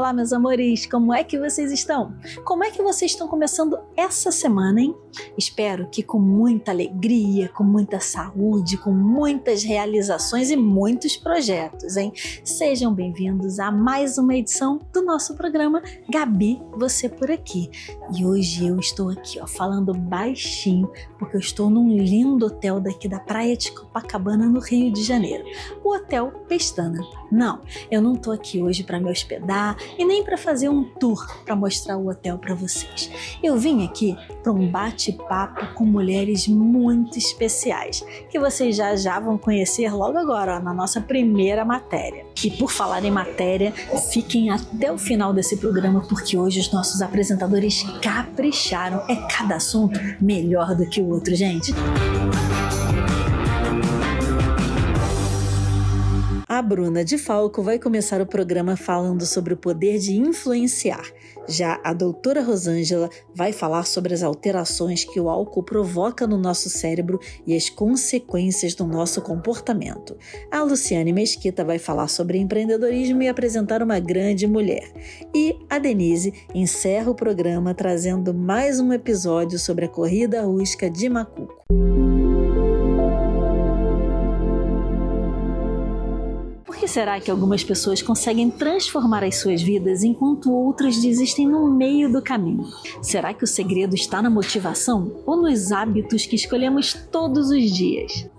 Olá, meus amores, como é que vocês estão? Como é que vocês estão começando essa semana, hein? Espero que com muita alegria, com muita saúde, com muitas realizações e muitos projetos, hein? Sejam bem-vindos a mais uma edição do nosso programa Gabi, Você Por Aqui. E hoje eu estou aqui, falando baixinho, porque eu estou num lindo hotel daqui da praia de Copacabana, no Rio de Janeiro. O Hotel Pestana. Não, eu não estou aqui hoje para me hospedar e nem para fazer um tour para mostrar o hotel para vocês. Eu vim aqui para um bate-papo com mulheres muito especiais, que vocês já vão conhecer logo agora, na nossa primeira matéria. E por falar em matéria, fiquem até o final desse programa, porque hoje os nossos apresentadores capricharam. É cada assunto melhor do que o outro, gente. A Bruna de Falco vai começar o programa falando sobre o poder de influenciar. Já a doutora Rosângela vai falar sobre as alterações que o álcool provoca no nosso cérebro e as consequências do nosso comportamento. A Luciane Mesquita vai falar sobre empreendedorismo e apresentar uma grande mulher. E a Denise encerra o programa trazendo mais um episódio sobre a corrida rústica de Macuco. Por que será que algumas pessoas conseguem transformar as suas vidas enquanto outras desistem no meio do caminho? Será que o segredo está na motivação ou nos hábitos que escolhemos todos os dias?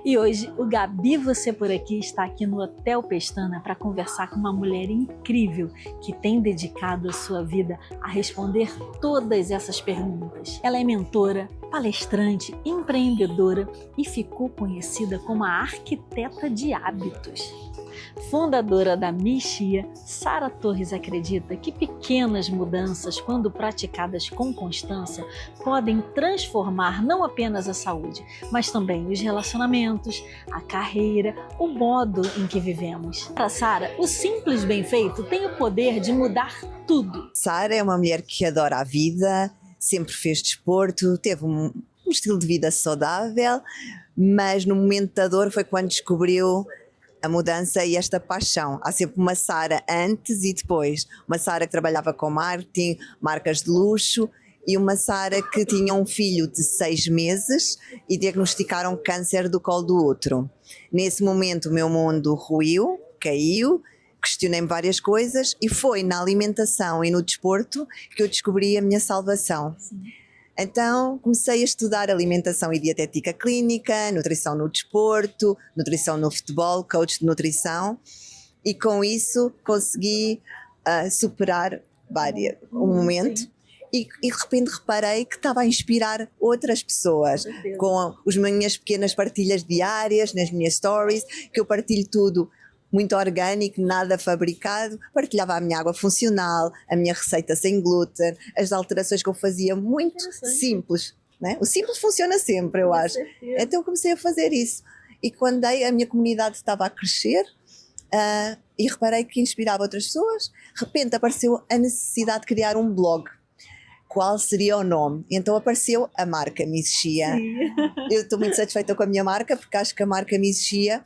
E hoje o Gabi Você Por Aqui está aqui no Hotel Pestana para conversar com uma mulher incrível que tem dedicado a sua vida a responder todas essas perguntas. Ela é mentora, palestrante, empreendedora e ficou conhecida como a arquiteta de hábitos. Fundadora da Mixia, Sara Torres acredita que pequenas mudanças, quando praticadas com constância, podem transformar não apenas a saúde, mas também os relacionamentos, a carreira, o modo em que vivemos. Para Sara, o simples bem feito tem o poder de mudar tudo. Sara é uma mulher que adora a vida, sempre fez desporto, teve um estilo de vida saudável, mas no momento da dor foi quando descobriu a mudança e esta paixão. Há sempre uma Sara antes e depois. Uma Sara que trabalhava com marketing, marcas de luxo, e uma Sara que tinha um filho de 6 meses e diagnosticaram câncer do colo do útero. Nesse momento o meu mundo ruiu, caiu, questionei-me várias coisas e foi na alimentação e no desporto que eu descobri a minha salvação. Sim. Então comecei a estudar alimentação e dietética clínica, nutrição no desporto, nutrição no futebol, coach de nutrição, e com isso consegui superar um momento e de repente reparei que estava a inspirar outras pessoas com as minhas pequenas partilhas diárias, nas minhas stories, que eu partilho tudo muito orgânico, nada fabricado. Partilhava a minha água funcional, a minha receita sem glúten, as alterações que eu fazia muito simples, né? O simples funciona sempre, eu acho. Então eu comecei a fazer isso e quando a minha comunidade estava a crescer e reparei que inspirava outras pessoas, de repente apareceu a necessidade de criar um blog. Qual seria o nome? Então apareceu a marca Mixia. Eu estou muito satisfeita com a minha marca, porque acho que a marca Mixia,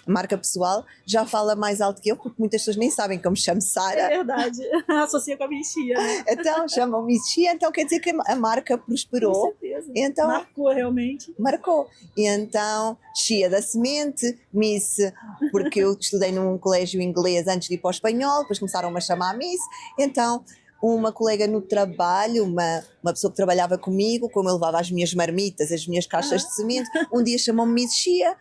marca pessoal, já fala mais alto que eu, porque muitas pessoas nem sabem como me chamo Sara. É verdade, associa com a Mixia, né? Então chamam-me Mixia, então quer dizer que a marca prosperou. Com certeza, então, marcou realmente. Marcou. E então, Chia da semente, Miss, porque eu estudei num colégio inglês antes de ir para o espanhol, depois começaram-me a chamar Miss, então uma colega no trabalho, uma pessoa que trabalhava comigo, como eu levava as minhas marmitas, as minhas caixas de semente, um dia chamou-me Miss Chia.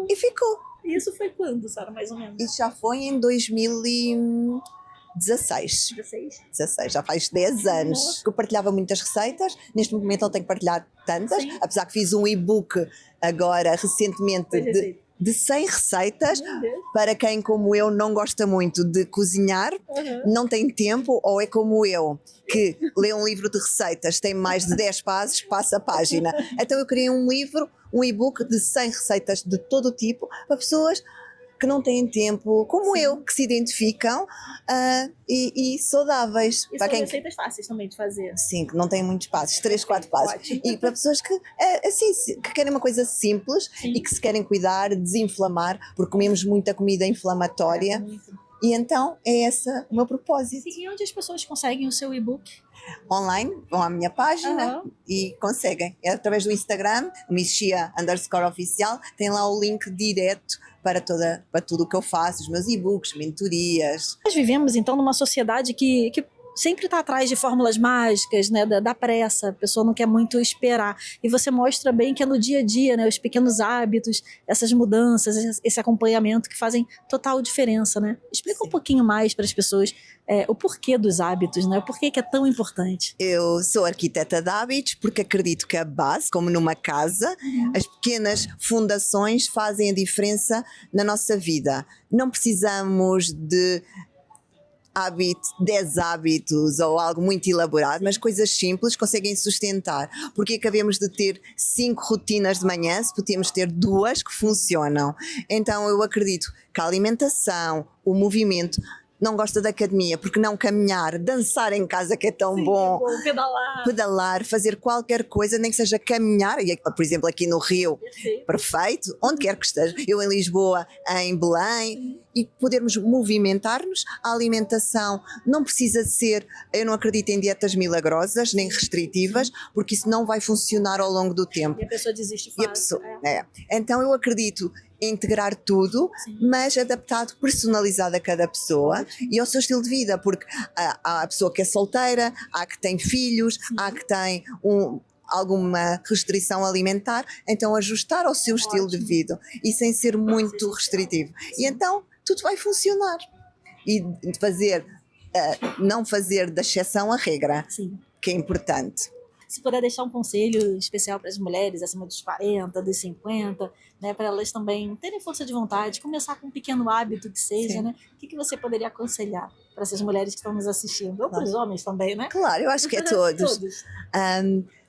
E ficou. E isso foi quando, Sara, mais ou menos? Isso já foi em 2016. 16, já faz 10 anos. Nossa. Eu partilhava muitas receitas, neste momento não tenho que partilhar tantas, Sim. apesar que fiz um e-book agora recentemente de 100 receitas para quem como eu não gosta muito de cozinhar, não tem tempo, ou é como eu, que lê um livro de receitas, tem mais de 10 passos, passa a página. Então eu criei um livro, um e-book de 100 receitas de todo o tipo para pessoas que não têm tempo, como eu, que se identificam e saudáveis. E são receitas fáceis também de fazer. Sim, que não têm muitos passos, 3, 4 passos. E para pessoas que, assim, que querem uma coisa simples. Sim. E que se querem cuidar, desinflamar, porque comemos muita comida inflamatória. E então é esse o meu propósito. E onde as pessoas conseguem o seu e-book? Online, vão à minha página e conseguem. É através do Instagram, Mixia_oficial, tem lá o link direto para tudo o que eu faço, os meus e-books, mentorias. Nós vivemos então numa sociedade que sempre está atrás de fórmulas mágicas, né, da pressa, a pessoa não quer muito esperar. E você mostra bem que é no dia a dia, né, os pequenos hábitos, essas mudanças, esse acompanhamento que fazem total diferença, né? Explica um pouquinho mais para as pessoas o porquê dos hábitos, né? O porquê que é tão importante. Eu sou arquiteta de hábitos porque acredito que a base, como numa casa, as pequenas fundações fazem a diferença na nossa vida. Não precisamos de 10 hábitos ou algo muito elaborado, mas coisas simples conseguem sustentar. Porque acabamos de ter 5 rotinas de manhã, se podemos ter 2 que funcionam. Então eu acredito que a alimentação, o movimento. Não gosta da academia, porque não caminhar, dançar em casa que é tão bom, pedalar, fazer qualquer coisa, nem que seja caminhar, por exemplo aqui no Rio, perfeito, onde quer que esteja, eu em Lisboa, em Belém, e podermos movimentar-nos. A alimentação não precisa ser, eu não acredito em dietas milagrosas, nem restritivas, porque isso não vai funcionar ao longo do tempo. E a pessoa desiste fácil. Então eu acredito integrar tudo, mas adaptado, personalizado a cada pessoa e ao seu estilo de vida, porque há a pessoa que é solteira, há que tem filhos, há que tem alguma restrição alimentar, então ajustar ao seu estilo de vida e sem ser muito restritivo. E então tudo vai funcionar. E não fazer da exceção a regra, que é importante. Se puder deixar um conselho especial para as mulheres acima dos 40, dos 50, né, para elas também terem força de vontade, começar com um pequeno hábito que seja, né? O que você poderia aconselhar para essas mulheres que estão nos assistindo? Ou para os homens também, né? Claro, eu acho que é todos.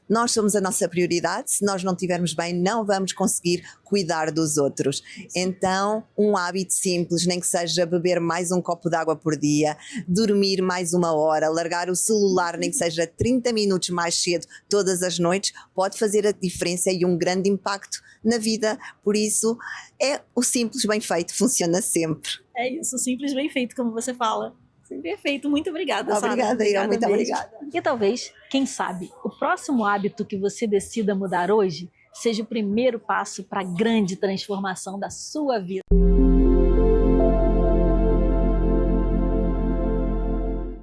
Nós somos a nossa prioridade, se nós não estivermos bem, não vamos conseguir cuidar dos outros. Então, um hábito simples, nem que seja beber mais um copo de água por dia, dormir mais 1 hora, largar o celular, nem que seja 30 minutos mais cedo todas as noites, pode fazer a diferença e um grande impacto na vida. Por isso, é o simples bem feito, funciona sempre. É isso, o simples bem feito, como você fala. Perfeito, muito obrigada, Sara. Obrigada, Ira, muito obrigada. E talvez, quem sabe, o próximo hábito que você decida mudar hoje seja o primeiro passo para a grande transformação da sua vida.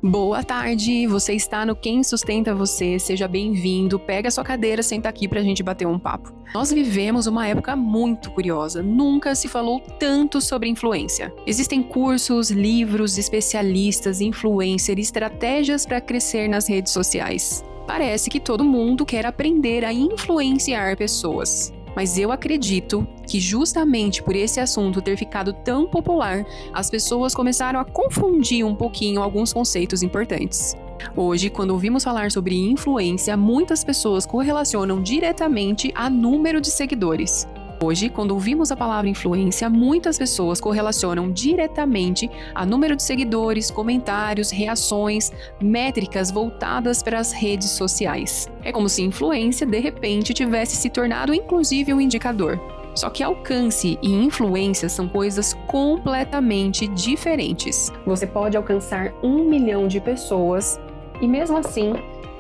Boa tarde, você está no Quem Sustenta Você, seja bem-vindo, pega a sua cadeira, senta aqui pra gente bater um papo. Nós vivemos uma época muito curiosa, nunca se falou tanto sobre influência. Existem cursos, livros, especialistas, influencer, estratégias para crescer nas redes sociais. Parece que todo mundo quer aprender a influenciar pessoas. Mas eu acredito que justamente por esse assunto ter ficado tão popular, as pessoas começaram a confundir um pouquinho alguns conceitos importantes. Hoje, quando ouvimos falar sobre influência, muitas pessoas correlacionam diretamente a número de seguidores. Hoje, quando ouvimos a palavra influência, muitas pessoas correlacionam diretamente a número de seguidores, comentários, reações, métricas voltadas para as redes sociais. É como se influência, de repente, tivesse se tornado inclusive um indicador. Só que alcance e influência são coisas completamente diferentes. Você pode alcançar 1 milhão de pessoas e, mesmo assim,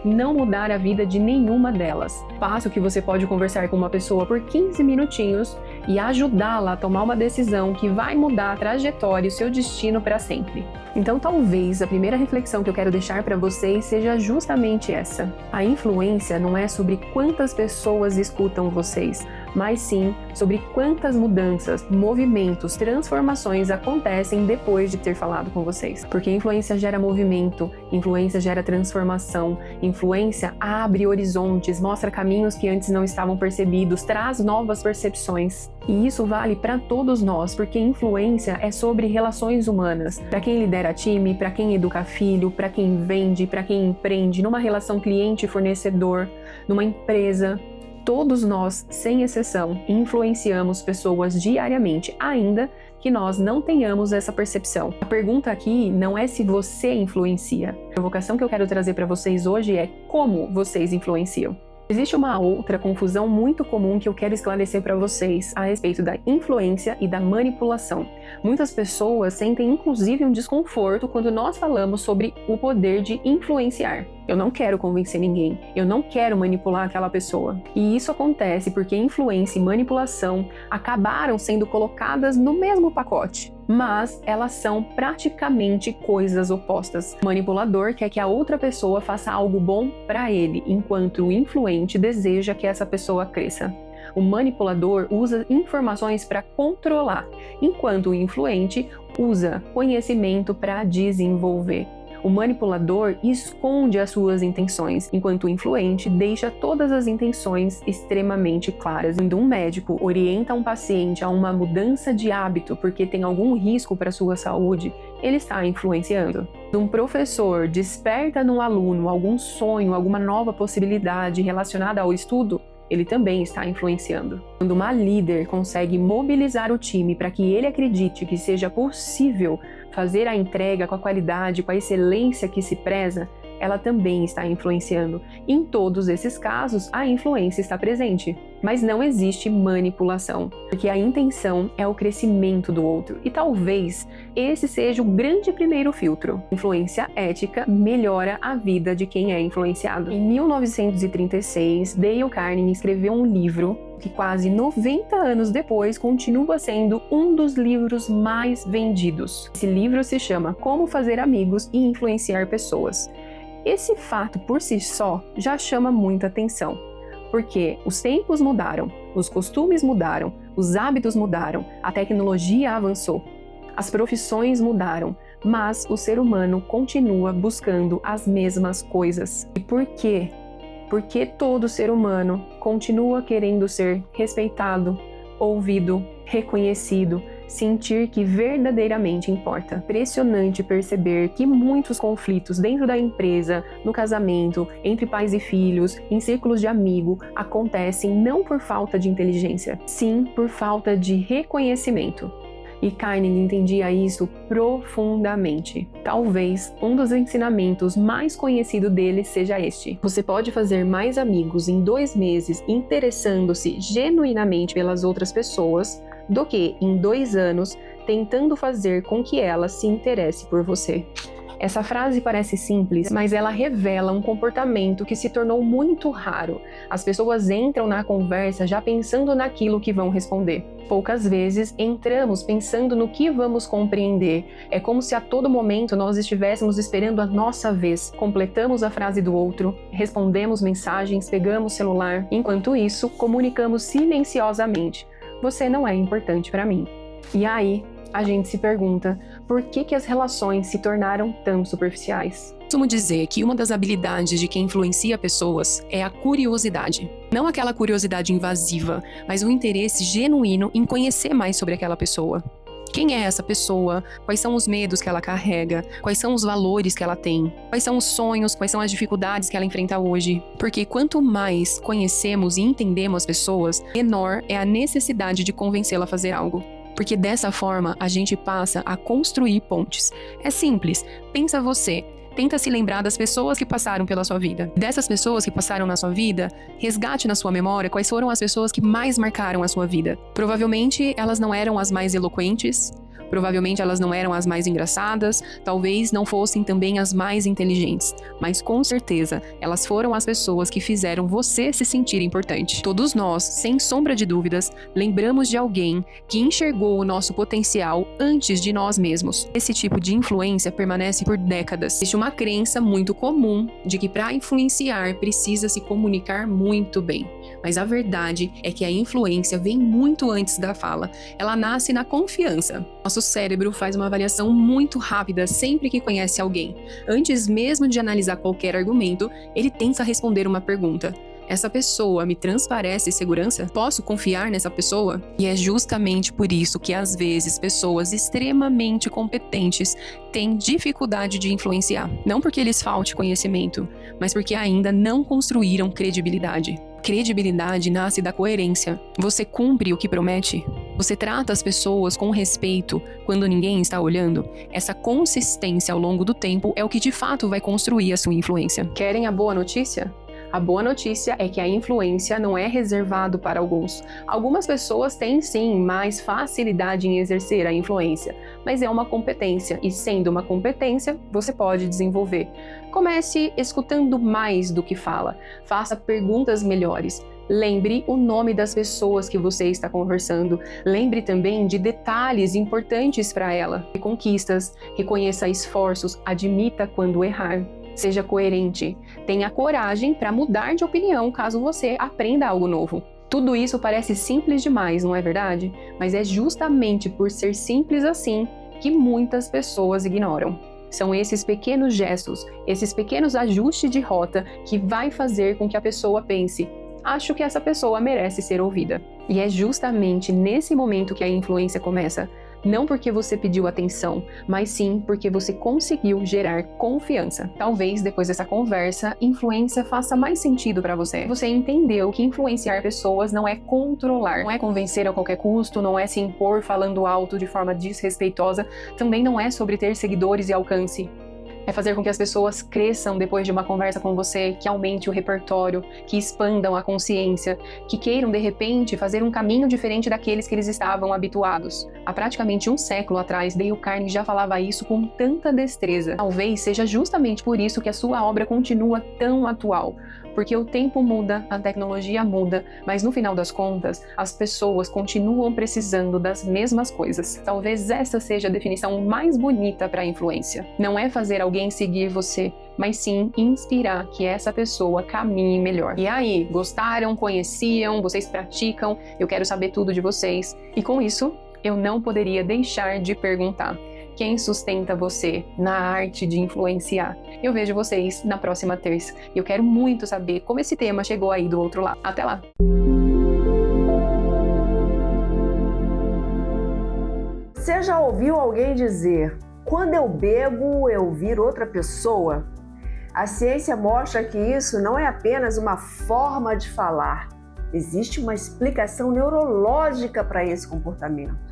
não mudar a vida de nenhuma delas. Passo que você pode conversar com uma pessoa por 15 minutinhos e ajudá-la a tomar uma decisão que vai mudar a trajetória e o seu destino para sempre. Então, talvez a primeira reflexão que eu quero deixar para vocês seja justamente essa. A influência não é sobre quantas pessoas escutam vocês, mas sim sobre quantas mudanças, movimentos, transformações acontecem depois de ter falado com vocês. Porque influência gera movimento, influência gera transformação, influência abre horizontes, mostra caminhos que antes não estavam percebidos, traz novas percepções. E isso vale para todos nós, porque influência é sobre relações humanas. Para quem lidera time, para quem educa filho, para quem vende, para quem empreende, numa relação cliente-fornecedor, numa empresa. Todos nós, sem exceção, influenciamos pessoas diariamente, ainda que nós não tenhamos essa percepção. A pergunta aqui não é se você influencia. A provocação que eu quero trazer para vocês hoje é como vocês influenciam. Existe uma outra confusão muito comum que eu quero esclarecer para vocês a respeito da influência e da manipulação. Muitas pessoas sentem inclusive um desconforto quando nós falamos sobre o poder de influenciar. Eu não quero convencer ninguém, eu não quero manipular aquela pessoa. E isso acontece porque influência e manipulação acabaram sendo colocadas no mesmo pacote, mas elas são praticamente coisas opostas. O manipulador quer que a outra pessoa faça algo bom para ele, enquanto o influente deseja que essa pessoa cresça. O manipulador usa informações para controlar, enquanto o influente usa conhecimento para desenvolver. O manipulador esconde as suas intenções, enquanto o influente deixa todas as intenções extremamente claras. Quando um médico orienta um paciente a uma mudança de hábito porque tem algum risco para a sua saúde, ele está influenciando. Quando um professor desperta no aluno algum sonho, alguma nova possibilidade relacionada ao estudo, ele também está influenciando. Quando uma líder consegue mobilizar o time para que ele acredite que seja possível fazer a entrega com a qualidade, com a excelência que se preza, ela também está influenciando. Em todos esses casos, a influência está presente, mas não existe manipulação, porque a intenção é o crescimento do outro. E talvez esse seja o grande primeiro filtro. Influência ética melhora a vida de quem é influenciado. Em 1936, Dale Carnegie escreveu um livro que quase 90 anos depois continua sendo um dos livros mais vendidos. Esse livro se chama Como Fazer Amigos e Influenciar Pessoas. Esse fato por si só já chama muita atenção, porque os tempos mudaram, os costumes mudaram, os hábitos mudaram, a tecnologia avançou, as profissões mudaram, mas o ser humano continua buscando as mesmas coisas. E por quê? Porque todo ser humano continua querendo ser respeitado, ouvido, reconhecido, sentir que verdadeiramente importa. Impressionante perceber que muitos conflitos dentro da empresa, no casamento, entre pais e filhos, em círculos de amigo, acontecem não por falta de inteligência, sim por falta de reconhecimento. E Carnegie entendia isso profundamente. Talvez um dos ensinamentos mais conhecidos dele seja este: você pode fazer mais amigos em 2 meses interessando-se genuinamente pelas outras pessoas do que em 2 anos tentando fazer com que ela se interesse por você. Essa frase parece simples, mas ela revela um comportamento que se tornou muito raro. As pessoas entram na conversa já pensando naquilo que vão responder. Poucas vezes entramos pensando no que vamos compreender. É como se a todo momento nós estivéssemos esperando a nossa vez. Completamos a frase do outro, respondemos mensagens, pegamos o celular. Enquanto isso, comunicamos silenciosamente: você não é importante para mim. E aí, a gente se pergunta por que as relações se tornaram tão superficiais. Costumo dizer que uma das habilidades de quem influencia pessoas é a curiosidade. Não aquela curiosidade invasiva, mas um interesse genuíno em conhecer mais sobre aquela pessoa. Quem é essa pessoa? Quais são os medos que ela carrega? Quais são os valores que ela tem? Quais são os sonhos? Quais são as dificuldades que ela enfrenta hoje? Porque quanto mais conhecemos e entendemos as pessoas, menor é a necessidade de convencê-la a fazer algo. Porque dessa forma, a gente passa a construir pontes. É simples, pensa você. Tenta se lembrar das pessoas que passaram pela sua vida. Dessas pessoas que passaram na sua vida, resgate na sua memória quais foram as pessoas que mais marcaram a sua vida. Provavelmente elas não eram as mais eloquentes, provavelmente elas não eram as mais engraçadas, talvez não fossem também as mais inteligentes, mas com certeza elas foram as pessoas que fizeram você se sentir importante. Todos nós, sem sombra de dúvidas, lembramos de alguém que enxergou o nosso potencial antes de nós mesmos. Esse tipo de influência permanece por décadas. Existe uma crença muito comum de que para influenciar precisa se comunicar muito bem. Mas a verdade é que a influência vem muito antes da fala. Ela nasce na confiança. Nosso cérebro faz uma avaliação muito rápida sempre que conhece alguém. Antes mesmo de analisar qualquer argumento, ele tenta responder uma pergunta. Essa pessoa me transparece segurança? Posso confiar nessa pessoa? E é justamente por isso que às vezes pessoas extremamente competentes têm dificuldade de influenciar. Não porque lhes falte conhecimento, mas porque ainda não construíram credibilidade. Credibilidade nasce da coerência. Você cumpre o que promete? Você trata as pessoas com respeito quando ninguém está olhando? Essa consistência ao longo do tempo é o que de fato vai construir a sua influência. Querem a boa notícia? A boa notícia é que a influência não é reservado para alguns. Algumas pessoas têm sim mais facilidade em exercer a influência, mas é uma competência e sendo uma competência, você pode desenvolver. Comece escutando mais do que fala. Faça perguntas melhores. Lembre o nome das pessoas que você está conversando. Lembre também de detalhes importantes para ela. Conquistas, reconheça esforços, admita quando errar. Seja coerente. Tenha coragem para mudar de opinião caso você aprenda algo novo. Tudo isso parece simples demais, não é verdade? Mas é justamente por ser simples assim que muitas pessoas ignoram. São esses pequenos gestos, esses pequenos ajustes de rota que vai fazer com que a pessoa pense: acho que essa pessoa merece ser ouvida. E é justamente nesse momento que a influência começa. Não porque você pediu atenção, mas sim porque você conseguiu gerar confiança. Talvez depois dessa conversa, influência faça mais sentido para você. Você entendeu que influenciar pessoas não é controlar, não é convencer a qualquer custo, não é se impor falando alto de forma desrespeitosa, também não é sobre ter seguidores e alcance. É fazer com que as pessoas cresçam depois de uma conversa com você, que aumente o repertório, que expandam a consciência, que queiram, de repente, fazer um caminho diferente daqueles que eles estavam habituados. Há praticamente um século atrás, Dale Carnegie já falava isso com tanta destreza. Talvez seja justamente por isso que a sua obra continua tão atual. Porque o tempo muda, a tecnologia muda, mas no final das contas, as pessoas continuam precisando das mesmas coisas. Talvez essa seja a definição mais bonita para a influência. Não é fazer alguém seguir você, mas sim inspirar que essa pessoa caminhe melhor. E aí, gostaram, conheciam, vocês praticam? Eu quero saber tudo de vocês. E com isso, eu não poderia deixar de perguntar: quem sustenta você na arte de influenciar? Eu vejo vocês na próxima terça. E eu quero muito saber como esse tema chegou aí do outro lado. Até lá! Você já ouviu alguém dizer: quando eu bebo, eu viro outra pessoa? A ciência mostra que isso não é apenas uma forma de falar. Existe uma explicação neurológica para esse comportamento.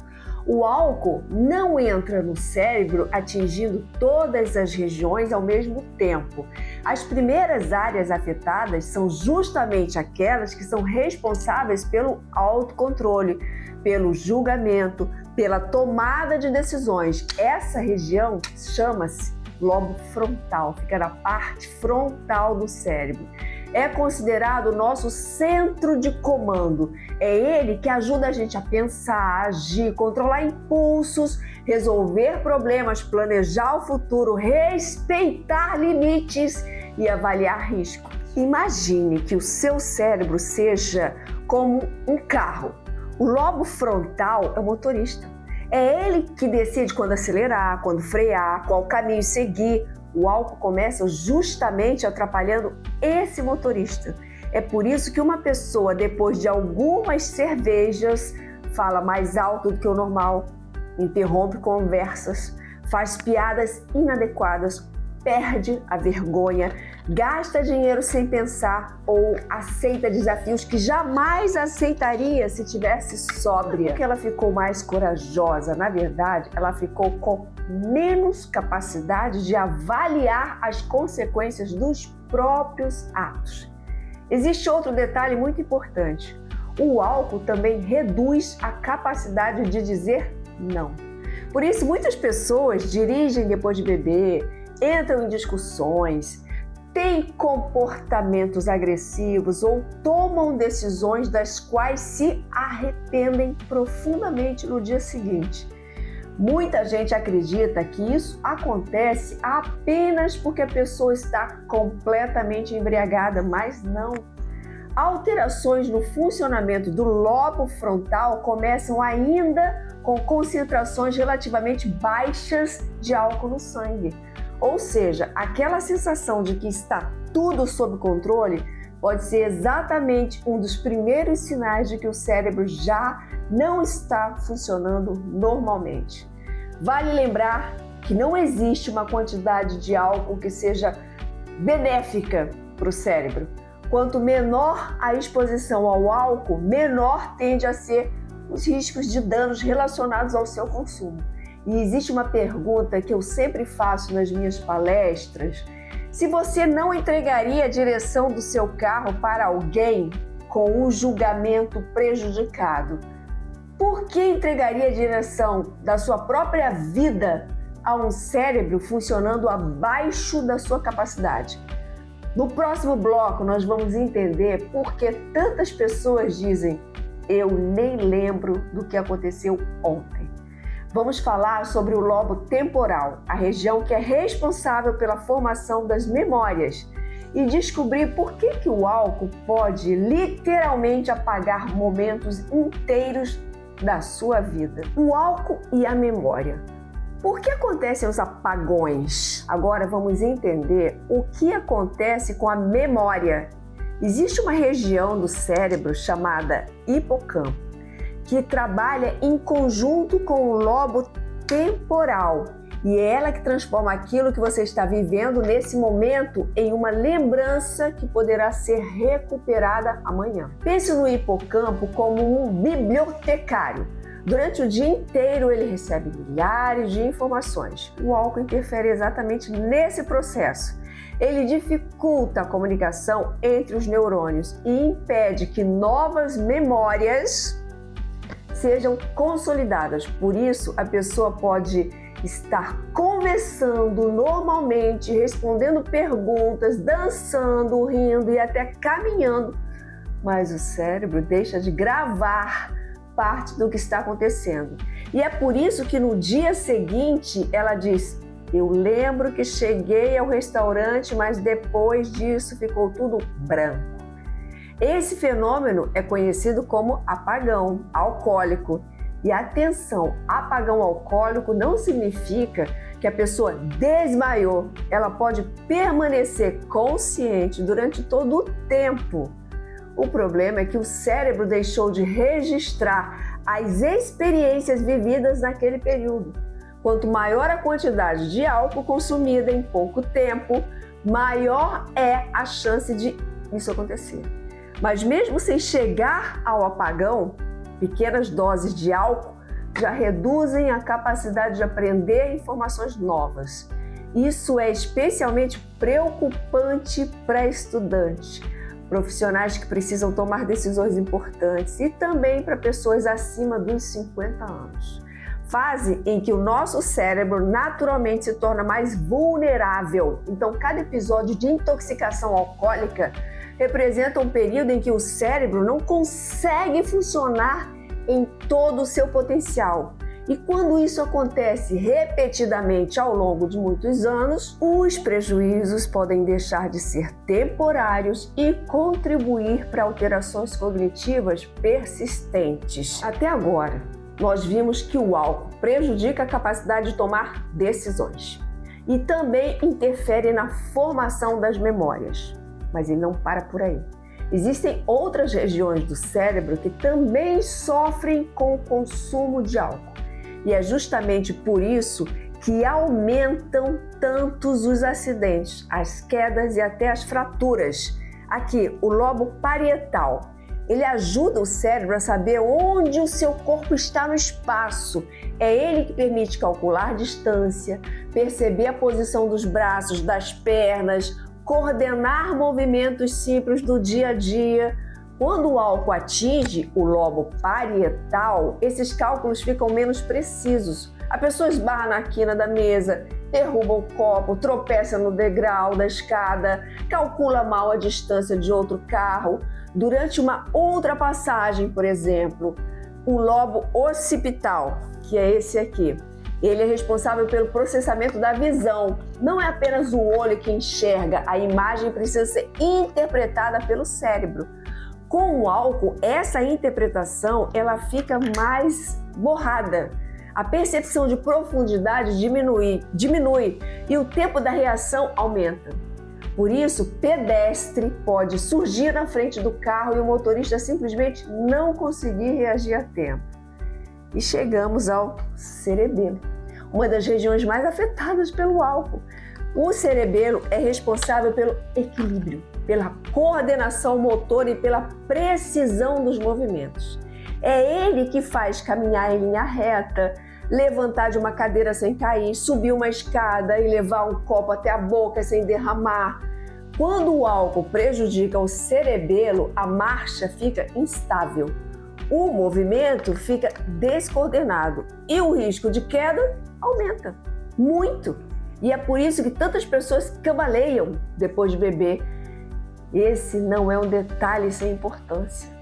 O álcool não entra no cérebro atingindo todas as regiões ao mesmo tempo. As primeiras áreas afetadas são justamente aquelas que são responsáveis pelo autocontrole, pelo julgamento, pela tomada de decisões. Essa região chama-se lobo frontal, fica na parte frontal do cérebro. É considerado o nosso centro de comando. É ele que ajuda a gente a pensar, agir, controlar impulsos, resolver problemas, planejar o futuro, respeitar limites e avaliar risco. Imagine que o seu cérebro seja como um carro. O lobo frontal é o motorista. É ele que decide quando acelerar, quando frear, qual caminho seguir. O álcool começa justamente atrapalhando esse motorista. É por isso que uma pessoa, depois de algumas cervejas, fala mais alto do que o normal, interrompe conversas, faz piadas inadequadas, perde a vergonha, gasta dinheiro sem pensar ou aceita desafios que jamais aceitaria se tivesse sóbria. Porque ela ficou mais corajosa, na verdade, ela ficou com menos capacidade de avaliar as consequências dos próprios atos. Existe outro detalhe muito importante. O álcool também reduz a capacidade de dizer não. Por isso, muitas pessoas dirigem depois de beber, entram em discussões, têm comportamentos agressivos ou tomam decisões das quais se arrependem profundamente no dia seguinte. Muita gente acredita que isso acontece apenas porque a pessoa está completamente embriagada, mas não. Alterações no funcionamento do lobo frontal começam ainda com concentrações relativamente baixas de álcool no sangue. Ou seja, aquela sensação de que está tudo sob controle pode ser exatamente um dos primeiros sinais de que o cérebro já não está funcionando normalmente. Vale lembrar que não existe uma quantidade de álcool que seja benéfica para o cérebro. Quanto menor a exposição ao álcool, menor tende a ser os riscos de danos relacionados ao seu consumo. E existe uma pergunta que eu sempre faço nas minhas palestras: Se você não entregaria a direção do seu carro para alguém com o julgamento prejudicado, por que entregaria a direção da sua própria vida a um cérebro funcionando abaixo da sua capacidade? No próximo bloco, nós vamos entender por que tantas pessoas dizem: eu nem lembro do que aconteceu ontem. Vamos falar sobre o lobo temporal, a região que é responsável pela formação das memórias, e descobrir por que o álcool pode literalmente apagar momentos inteiros da sua vida. O álcool e a memória. Por que acontecem os apagões? Agora vamos entender o que acontece com a memória. Existe uma região do cérebro chamada hipocampo, que trabalha em conjunto com o lobo temporal. E é ela que transforma aquilo que você está vivendo nesse momento em uma lembrança que poderá ser recuperada amanhã. Pense no hipocampo como um bibliotecário. Durante o dia inteiro ele recebe milhares de informações. O álcool interfere exatamente nesse processo. Ele dificulta a comunicação entre os neurônios e impede que novas memórias sejam consolidadas. Por isso, a pessoa pode estar conversando normalmente, respondendo perguntas, dançando, rindo e até caminhando, mas o cérebro deixa de gravar parte do que está acontecendo. E é por isso que no dia seguinte ela diz: eu lembro que cheguei ao restaurante, mas depois disso ficou tudo branco. Esse fenômeno é conhecido como apagão alcoólico. E atenção, apagão alcoólico não significa que a pessoa desmaiou. Ela pode permanecer consciente durante todo o tempo. O problema é que o cérebro deixou de registrar as experiências vividas naquele período. Quanto maior a quantidade de álcool consumida em pouco tempo, maior é a chance de isso acontecer. Mas mesmo sem chegar ao apagão, pequenas doses de álcool já reduzem a capacidade de aprender informações novas. Isso é especialmente preocupante para estudantes, profissionais que precisam tomar decisões importantes e também para pessoas acima dos 50 anos. Fase em que o nosso cérebro naturalmente se torna mais vulnerável. Então, cada episódio de intoxicação alcoólica representa um período em que o cérebro não consegue funcionar em todo o seu potencial. E quando isso acontece repetidamente ao longo de muitos anos, os prejuízos podem deixar de ser temporários e contribuir para alterações cognitivas persistentes. Até agora, nós vimos que o álcool prejudica a capacidade de tomar decisões e também interfere na formação das memórias. Mas ele não para por aí. Existem outras regiões do cérebro que também sofrem com o consumo de álcool. E é justamente por isso que aumentam tantos os acidentes, as quedas e até as fraturas. Aqui, o lobo parietal. Ele ajuda o cérebro a saber onde o seu corpo está no espaço. É ele que permite calcular distância, perceber a posição dos braços, das pernas, coordenar movimentos simples do dia a dia. Quando o álcool atinge o lobo parietal, esses cálculos ficam menos precisos. A pessoa esbarra na quina da mesa, derruba o copo, tropeça no degrau da escada, calcula mal a distância de outro carro. Durante uma ultrapassagem, por exemplo, o lobo occipital, que é esse aqui, ele é responsável pelo processamento da visão. Não é apenas o olho que enxerga, a imagem precisa ser interpretada pelo cérebro. Com o álcool, essa interpretação ela fica mais borrada. A percepção de profundidade diminui e o tempo da reação aumenta. Por isso, pedestre pode surgir na frente do carro e o motorista simplesmente não conseguir reagir a tempo. E chegamos ao cerebelo, uma das regiões mais afetadas pelo álcool. O cerebelo é responsável pelo equilíbrio, pela coordenação motora e pela precisão dos movimentos. É ele que faz caminhar em linha reta, levantar de uma cadeira sem cair, subir uma escada e levar um copo até a boca sem derramar. Quando o álcool prejudica o cerebelo, a marcha fica instável, o movimento fica descoordenado e o risco de queda aumenta muito. E é por isso que tantas pessoas cambaleiam depois de beber. Esse não é um detalhe sem importância.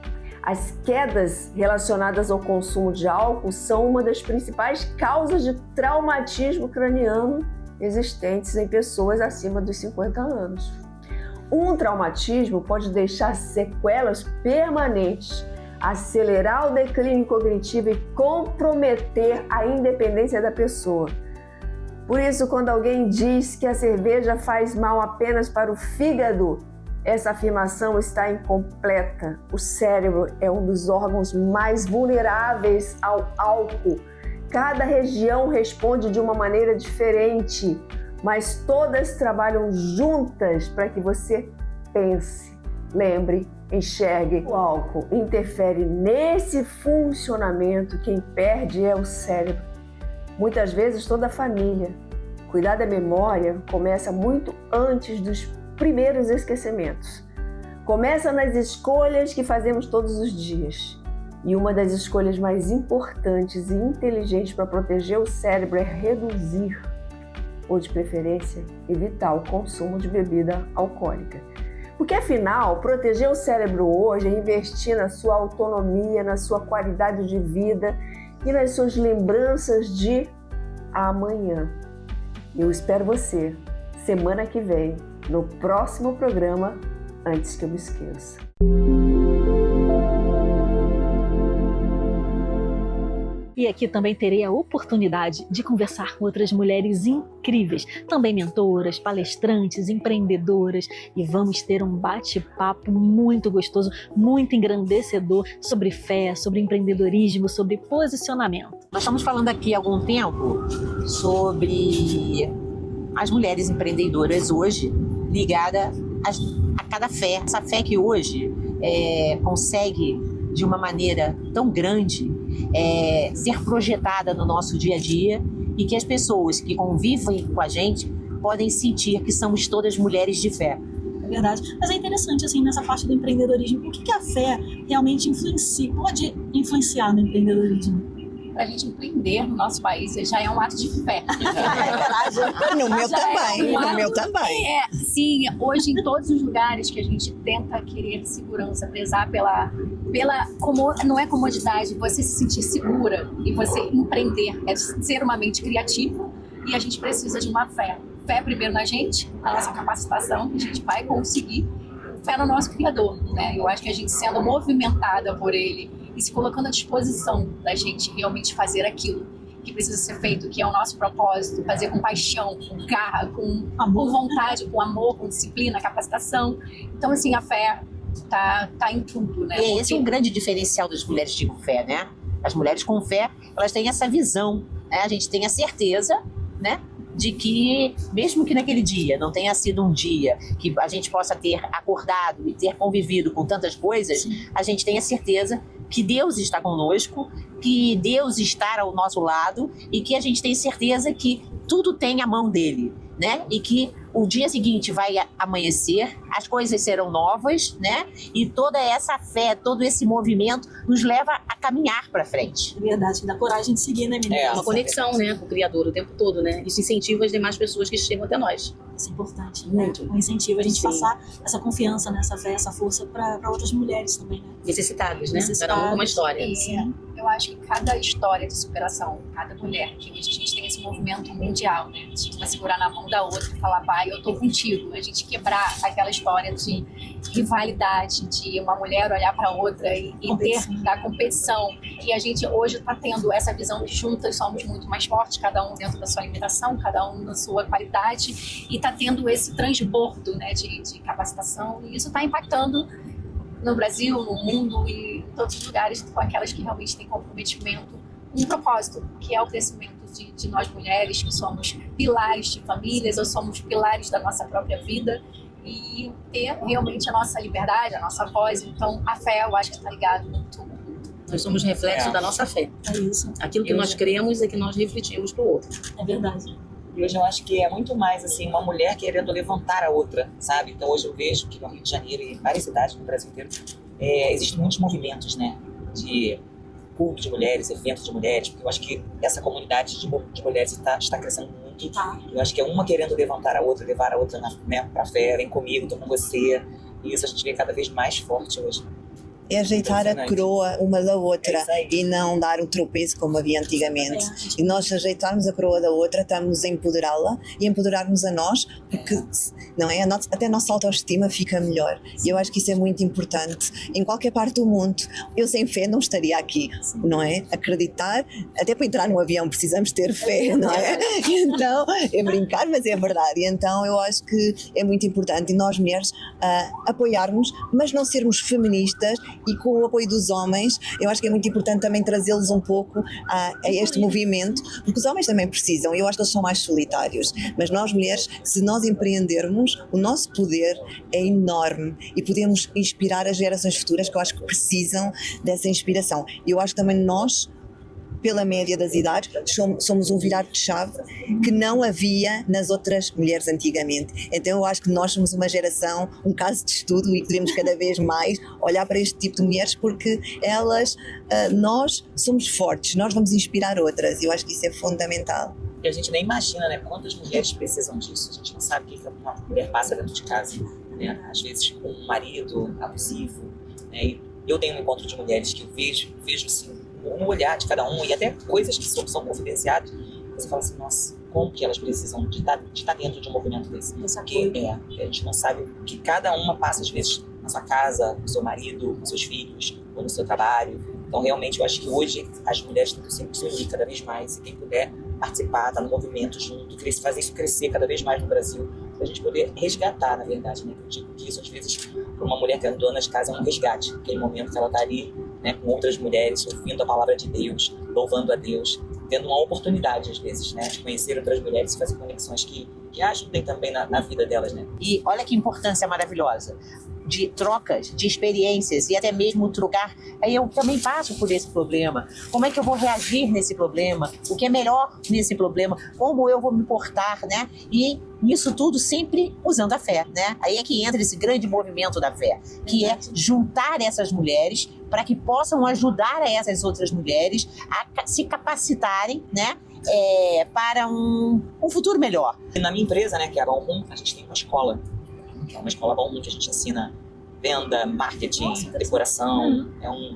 As quedas relacionadas ao consumo de álcool são uma das principais causas de traumatismo craniano existentes em pessoas acima dos 50 anos. Um traumatismo pode deixar sequelas permanentes, acelerar o declínio cognitivo e comprometer a independência da pessoa. Por isso, quando alguém diz que a cerveja faz mal apenas para o fígado, essa afirmação está incompleta. O cérebro é um dos órgãos mais vulneráveis ao álcool. Cada região responde de uma maneira diferente, mas todas trabalham juntas para que você pense, lembre, enxergue. O álcool interfere nesse funcionamento. Quem perde é o cérebro. Muitas vezes toda a família. Cuidar da memória começa muito antes dos primeiros esquecimentos. Começa nas escolhas que fazemos todos os dias. E uma das escolhas mais importantes e inteligentes para proteger o cérebro é reduzir, ou de preferência, evitar o consumo de bebida alcoólica. Porque afinal, proteger o cérebro hoje é investir na sua autonomia, na sua qualidade de vida e nas suas lembranças de amanhã. Eu espero você semana que vem no próximo programa Antes que eu me esqueça. E aqui também terei a oportunidade de conversar com outras mulheres incríveis, também mentoras, palestrantes, empreendedoras, e vamos ter um bate-papo muito gostoso, muito engrandecedor sobre fé, sobre empreendedorismo, sobre posicionamento. Nós estamos falando aqui há algum tempo sobre as mulheres empreendedoras hoje, ligada a cada fé. Essa fé que hoje consegue, de uma maneira tão grande, ser projetada no nosso dia a dia, e que as pessoas que convivem com a gente podem sentir que somos todas mulheres de fé. É verdade. Mas é interessante, assim, nessa parte do empreendedorismo, o que a fé realmente pode influenciar no empreendedorismo? Para a gente empreender no nosso país já é um ato de fé. No meu também, no meu também. Sim, hoje em todos os lugares que a gente tenta querer segurança, prezar não é comodidade, você se sentir segura e você empreender, é ser uma mente criativa, e a gente precisa de uma fé. Fé primeiro na gente, na nossa capacitação, que a gente vai conseguir, fé no nosso Criador, né? Eu acho que a gente sendo movimentada por Ele e se colocando à disposição da gente realmente fazer aquilo que precisa ser feito, que é o nosso propósito, fazer com paixão, com garra, com vontade, com amor, com disciplina, capacitação. Então, assim, a fé tá em tudo, né? E esse é um grande diferencial das mulheres de fé, né? As mulheres com fé, elas têm essa visão, né? A gente tem a certeza, né, de que, mesmo que naquele dia não tenha sido um dia que a gente possa ter acordado e ter convivido com tantas coisas, a gente tem a certeza que Deus está conosco, que Deus está ao nosso lado, e que a gente tem certeza que tudo tem a mão dele, né? E que o dia seguinte vai amanhecer, as coisas serão novas, né? E toda essa fé, todo esse movimento nos leva a caminhar para frente. É verdade, dá coragem de seguir, né, menina? É uma conexão, né, com o Criador o tempo todo, né? Isso incentiva as demais pessoas que chegam até nós. Isso é importante, né? Um incentivo a gente Sim. passar essa confiança, nessa fé, essa força para outras mulheres também, né? Necessitadas, né? Cada uma com uma história. Eu acho que cada história de superação, cada mulher, que a gente tem esse movimento mundial, né? De uma segurar na mão da outra e falar, vai, eu tô contigo. A gente quebrar aquela história de rivalidade, de uma mulher olhar para outra e ter da competição. E a gente hoje tá tendo essa visão de juntas somos muito mais fortes, cada um dentro da sua limitação, cada um na sua qualidade, e tá tendo esse transbordo, né, de capacitação, e isso tá impactando no Brasil, no mundo e em todos os lugares, com aquelas que realmente têm comprometimento, um propósito, que é o crescimento de nós mulheres, que somos pilares de famílias, ou somos pilares da nossa própria vida, e ter realmente a nossa liberdade, a nossa voz. Então, a fé, eu acho que está ligado muito Nós somos reflexo da nossa fé. É isso. Aquilo que nós cremos é que nós refletimos pro outro. É verdade. E hoje eu acho que é muito mais assim, uma mulher querendo levantar a outra, sabe? Então hoje eu vejo que no Rio de Janeiro e em várias cidades no Brasil inteiro existem muitos movimentos, né? De culto de mulheres, eventos de mulheres, porque eu acho que essa comunidade de mulheres está crescendo muito. Eu acho que é uma querendo levantar a outra, levar a outra, né, pra fé, vem comigo, tô com você. E isso a gente vê cada vez mais forte hoje. É ajeitar a coroa uma da outra e não dar um tropeço como havia antigamente. E nós ajeitarmos a coroa da outra, estamos a empoderá-la e empoderarmos a nós, porque não é? Até a nossa autoestima fica melhor. E eu acho que isso é muito importante. Em qualquer parte do mundo, eu sem fé não estaria aqui, não é? Acreditar, até para entrar no avião precisamos ter fé, não é? Então, é brincar, mas é verdade. E então eu acho que é muito importante e nós mulheres apoiarmos, mas não sermos feministas. E com o apoio dos homens, eu acho que é muito importante também trazê-los um pouco a este movimento, porque os homens também precisam, eu acho que eles são mais solitários, mas nós mulheres, se nós empreendermos, o nosso poder é enorme e podemos inspirar as gerações futuras que eu acho que precisam dessa inspiração. E eu acho que também nós, pela média das idades, somos um virar de chave que não havia nas outras mulheres antigamente. Então eu acho que nós somos uma geração, um caso de estudo e podemos cada vez mais olhar para este tipo de mulheres porque elas, nós somos fortes, nós vamos inspirar outras e eu acho que isso é fundamental. E a gente nem imagina, né, quantas mulheres precisam disso. A gente não sabe o que uma mulher passa dentro de casa, né? Às vezes com um marido abusivo, né? E eu tenho um encontro de mulheres que eu vejo assim, no olhar de cada um, e até coisas que são confidenciadas, você fala assim, nossa, como que elas precisam de estar dentro de um movimento desse? Porque a gente não sabe o que cada uma passa, às vezes, na sua casa, com seu marido, com seus filhos, ou no seu trabalho. Então, realmente, eu acho que hoje as mulheres têm que sempre se unir cada vez mais, e quem puder participar, estar no movimento junto, fazer isso crescer cada vez mais no Brasil, para a gente poder resgatar, na verdade, né? Eu digo que isso, às vezes, para uma mulher que é dona de casa, é um resgate, aquele momento que ela está ali, né, com outras mulheres, ouvindo a palavra de Deus, louvando a Deus, tendo uma oportunidade, às vezes, né, de conhecer outras mulheres e fazer conexões que ajudem também na vida delas, né? E olha que importância maravilhosa de trocas, de experiências e até mesmo trocar. Aí eu também passo por esse problema. Como é que eu vou reagir nesse problema? O que é melhor nesse problema? Como eu vou me portar, né? E nisso tudo sempre usando a fé, né? Aí é que entra esse grande movimento da fé, que é juntar essas mulheres para que possam ajudar a essas outras mulheres a se capacitarem, né? Para um futuro melhor. E na minha empresa, né, que é a Balrum, a gente tem uma escola. É uma escola Balrum que a gente ensina venda, marketing, decoração.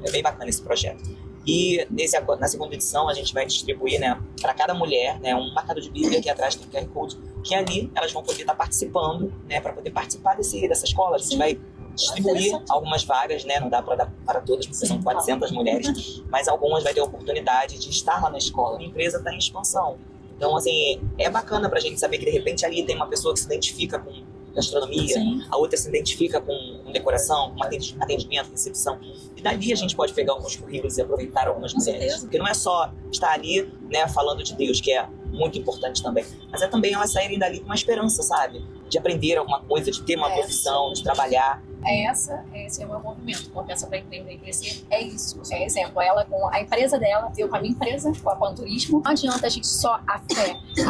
É bem bacana esse projeto. E na segunda edição a gente vai distribuir, né, para cada mulher, né, um marcador de Bíblia que atrás tem QR Code, que ali elas vão poder estar participando, né, para poder participar dessa escola. A gente vai distribuir algumas vagas, né, não dá para dar para todas, porque são 400 mulheres, mas algumas vai ter a oportunidade de estar lá na escola. A empresa está em expansão. Então, assim, é bacana para a gente saber que de repente ali tem uma pessoa que se identifica com gastronomia, a outra se identifica com decoração, com atendimento, recepção. E dali a gente pode pegar alguns currículos e aproveitar algumas mulheres. Porque não é só estar ali, né, falando de Deus, que é muito importante também, mas é também elas saírem dali com uma esperança, sabe? De aprender alguma coisa, de ter uma profissão, de trabalhar. Esse é o meu movimento. Conversa para empreender e crescer é isso. É exemplo. Ela com a empresa dela, eu com a minha empresa, com a Panturismo. Não adianta a gente só a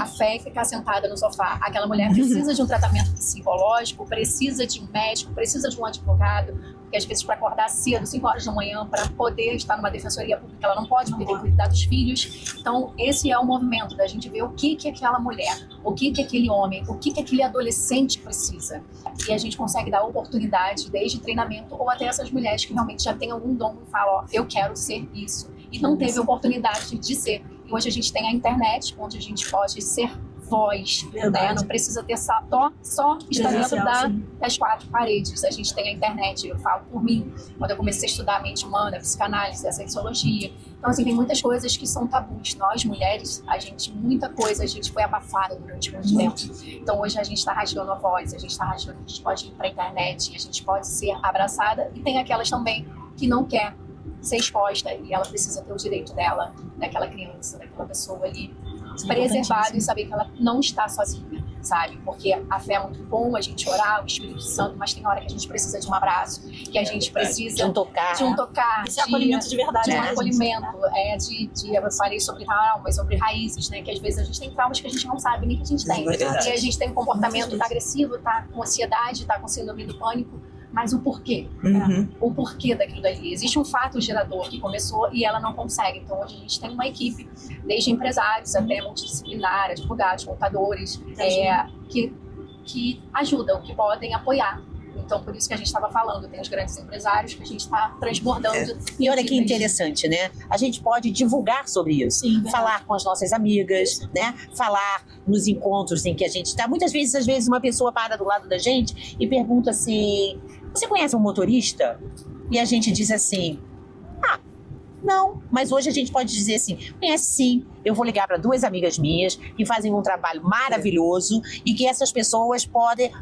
fé ficar sentada no sofá. Aquela mulher precisa de um tratamento psicológico, precisa de um médico, precisa de um advogado, porque às vezes para acordar cedo, 5 horas da manhã, para poder estar numa defensoria pública, ela não pode, porque tem que cuidar dos filhos. Então, esse é o movimento da gente ver o que aquela mulher, o que aquele homem, o que aquele adolescente precisa. E a gente consegue dar oportunidade, desde treinamento, ou até essas mulheres que realmente já têm algum dom e falam, ó, eu quero ser isso. E não teve oportunidade de ser. E hoje a gente tem a internet, onde a gente pode ser voz, né? Não precisa ter só estar dentro das 4 paredes. A gente tem a internet, eu falo por mim, quando eu comecei a estudar a mente humana, a psicanálise, a sexologia. Então, assim, tem muitas coisas que são tabus. Nós, mulheres, muita coisa a gente foi abafada durante muito tempo. Então, hoje a gente está rasgando a voz, a gente pode ir para a internet, a gente pode ser abraçada. E tem aquelas também que não quer ser exposta e ela precisa ter o direito dela, daquela criança, daquela pessoa ali, preservado e saber que ela não está sozinha. sabe? Porque a fé é muito bom, a gente orar, o Espírito Santo, mas tem hora que a gente precisa de um abraço, que a gente precisa De um tocar. Esse é acolhimento de verdade. de um né, acolhimento, eu falei sobre traumas, sobre raízes, né? Que às vezes a gente tem traumas que a gente não sabe nem que a gente tem. verdade. E a gente tem um comportamento agressivo, tá com ansiedade, tá com síndrome do pânico, mas o porquê? Uhum. O porquê daquilo dali. Existe um fato gerador que começou e ela não consegue. Então hoje a gente tem uma equipe, desde empresários até multidisciplinar, advogados, contadores, que ajudam, que podem apoiar. Então, por isso que a gente estava falando, tem os grandes empresários que a gente está transbordando. E olha que interessante, né? A gente pode divulgar sobre isso. Sim, verdade. Falar com as nossas amigas, né? Falar nos encontros em que a gente está. Muitas vezes, às vezes, uma pessoa para do lado da gente e pergunta assim: você conhece um motorista? E a gente diz assim: ah, não. Mas hoje a gente pode dizer assim: conhece sim. Eu vou ligar para 2 amigas minhas que fazem um trabalho maravilhoso e que essas pessoas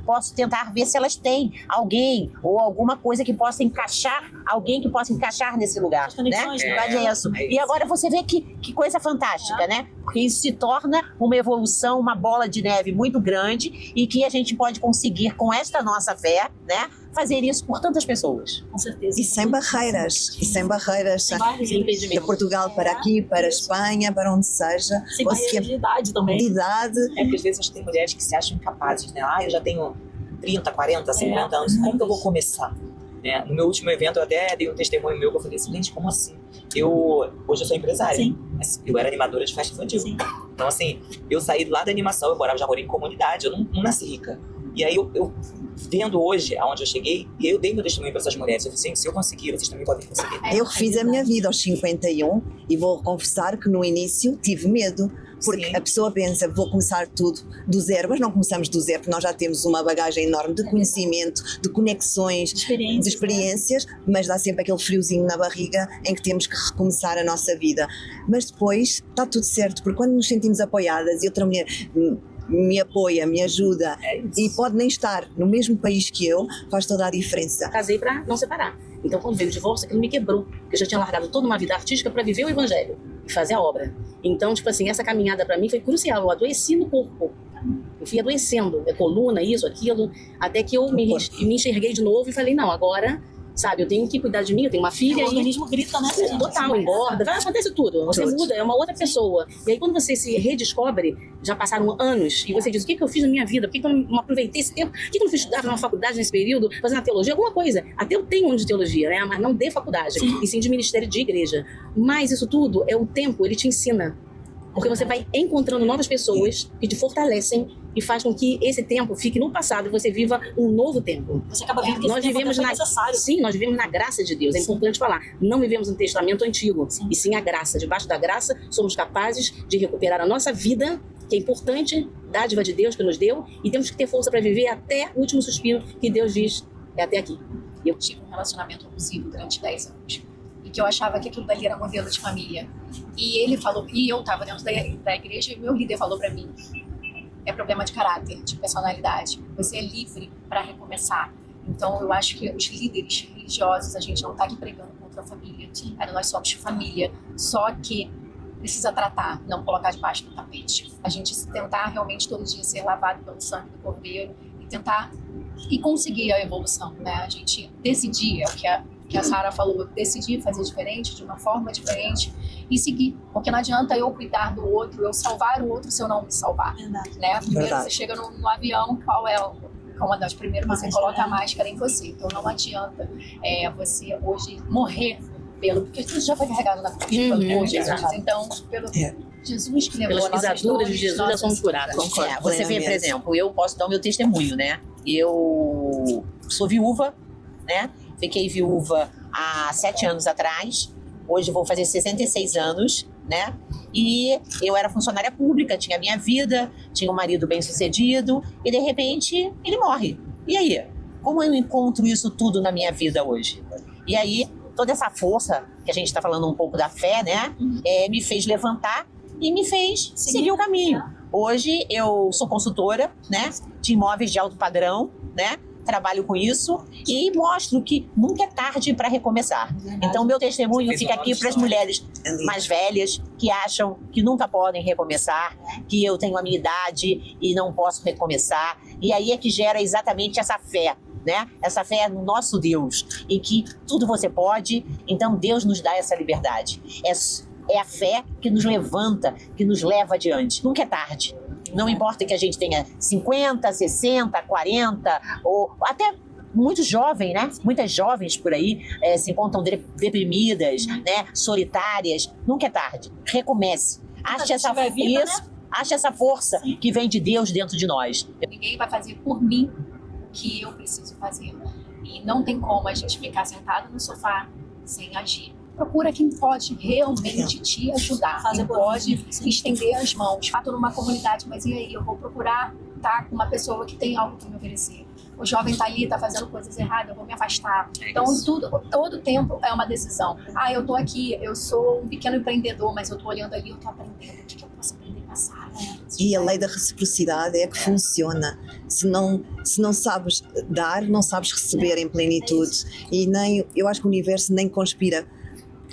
posso tentar ver se elas têm alguém ou alguma coisa que possa encaixar, alguém que possa encaixar nesse lugar, né? Pra isso. E agora você vê que coisa fantástica, né? Porque isso se torna uma evolução, uma bola de neve muito grande e que a gente pode conseguir com esta nossa fé, né? Fazer isso por tantas pessoas. Com certeza. E sem barreiras. E sem barreiras. Sem barreiras. Sem De impedimento. Portugal para aqui, para a Espanha, para onde seja. Sem Você barreiras de idade também. de idade. É porque às vezes acho que tem mulheres que se acham incapazes, né? Ah, eu já tenho 30, 40, 50 anos, como que eu vou começar? Né? No meu último evento eu até dei um testemunho meu que eu falei assim, gente, como assim? Hoje eu sou empresária, Sim. mas eu era animadora de festa infantil. Sim. Então assim, eu saí lá da animação, já morei em comunidade, eu não nasci rica. E aí eu vendo hoje aonde eu cheguei, e eu dei meu testemunho para essas mulheres. Eu falei assim, se eu conseguir, vocês também podem conseguir. Eu refiz a minha vida aos 51 e vou confessar que no início tive medo. Porque Sim. a pessoa pensa, vou começar tudo do zero, mas não começamos do zero, porque nós já temos uma bagagem enorme de conhecimento, de conexões, de experiências, mas dá sempre aquele friozinho na barriga em que temos que recomeçar a nossa vida. Mas depois está tudo certo, porque quando nos sentimos apoiadas e outra mulher me apoia, me ajuda e pode nem estar no mesmo país que eu, faz toda a diferença. Casei pra não separar. Então, quando veio o divórcio, aquilo me quebrou. Porque eu já tinha largado toda uma vida artística para viver o evangelho e fazer a obra. Então, tipo assim, essa caminhada para mim foi crucial. Eu adoeci no corpo. Eu fui adoecendo. Coluna, isso, aquilo. Até que eu me enxerguei de novo e falei, não, agora... Sabe, eu tenho que cuidar de mim, eu tenho uma filha. O organismo grita, né? Total, engorda, acontece tudo. Você muda, é uma outra pessoa. E aí, quando você se redescobre, já passaram anos, e você diz: o que eu fiz na minha vida? Por que eu não aproveitei esse tempo? Por que eu não fui estudar na faculdade nesse período, fazendo teologia? Alguma coisa. Até eu tenho um de teologia, né? Mas não de faculdade, e sim de ministério de igreja. Mas isso tudo é o tempo, ele te ensina. Porque você vai encontrando novas pessoas que te fortalecem e faz com que esse tempo fique no passado e você viva um novo tempo. Você acaba vendo que Nós vivemos Sim, nós vivemos na graça de Deus. É importante falar. Não vivemos no testamento antigo, e sim a graça. Debaixo da graça, somos capazes de recuperar a nossa vida, que é importante, dádiva de Deus que nos deu, e temos que ter força para viver até o último suspiro que Deus diz, é até aqui. Eu tive um relacionamento abusivo durante 10 anos. E que eu achava que aquilo dali era modelo de família. E ele falou, e eu estava dentro da igreja, e meu líder falou para mim: é problema de caráter, de personalidade. Você é livre para recomeçar. Então eu acho que os líderes religiosos, a gente não está aqui pregando contra a família. Nós somos família. Só que precisa tratar, não colocar debaixo do tapete. A gente tentar realmente todo dia ser lavado pelo sangue do Cordeiro e tentar e conseguir a evolução, né? A gente decidir, é o que a Sara falou, decidir fazer diferente, de uma forma diferente e seguir. Porque não adianta eu cuidar do outro, eu salvar o outro se eu não me salvar. Verdade. Né? Primeiro Verdade. você chega no avião, qual é o comandante? Primeiro você coloca a máscara em você. Então não adianta você hoje morrer porque tudo já foi carregado na cruz pelo Jesus. Então, pelo Jesus que levou Pelas a nossas pisaduras dores, de Jesus já somos curados. Você vê, por exemplo, eu posso dar o meu testemunho, né? Eu sou viúva, né? Fiquei viúva há 7 anos atrás. Hoje vou fazer 66 anos, né? E eu era funcionária pública, tinha minha vida, tinha um marido bem-sucedido e, de repente, ele morre. E aí? Como eu encontro isso tudo na minha vida hoje? E aí, toda essa força, que a gente está falando um pouco da fé, né? Me fez levantar e me fez seguir o caminho. Hoje eu sou consultora, né? De imóveis de alto padrão, né? trabalho com isso e mostro que nunca é tarde para recomeçar. Então, meu testemunho fica aqui para as mulheres mais velhas que acham que nunca podem recomeçar, que eu tenho a minha idade e não posso recomeçar. E aí é que gera exatamente essa fé, né? Essa fé no nosso Deus, em que tudo você pode, então Deus nos dá essa liberdade. É a fé que nos levanta, que nos leva adiante. Nunca é tarde. Não importa que a gente tenha 50, 60, 40, ou até muito jovem, né? Muitas jovens por aí se encontram deprimidas, né? Solitárias. Nunca é tarde. Recomece. Ache essa força que vem de Deus dentro de nós. Ninguém vai fazer por mim o que eu preciso fazer. E não tem como a gente ficar sentado no sofá sem agir. Procura quem pode realmente te ajudar, quem pode estender as mãos. Estou numa comunidade, mas e aí? Eu vou procurar estar com uma pessoa que tem algo para me oferecer. O jovem está ali, está fazendo coisas erradas, eu vou me afastar. Então, todo tempo é uma decisão. Eu estou aqui, eu sou um pequeno empreendedor, mas eu estou olhando ali, eu estou aprendendo. O que eu posso aprender a passar? E a lei da reciprocidade é que funciona. Se não sabes dar, não sabes receber em plenitude. E eu acho que o universo nem conspira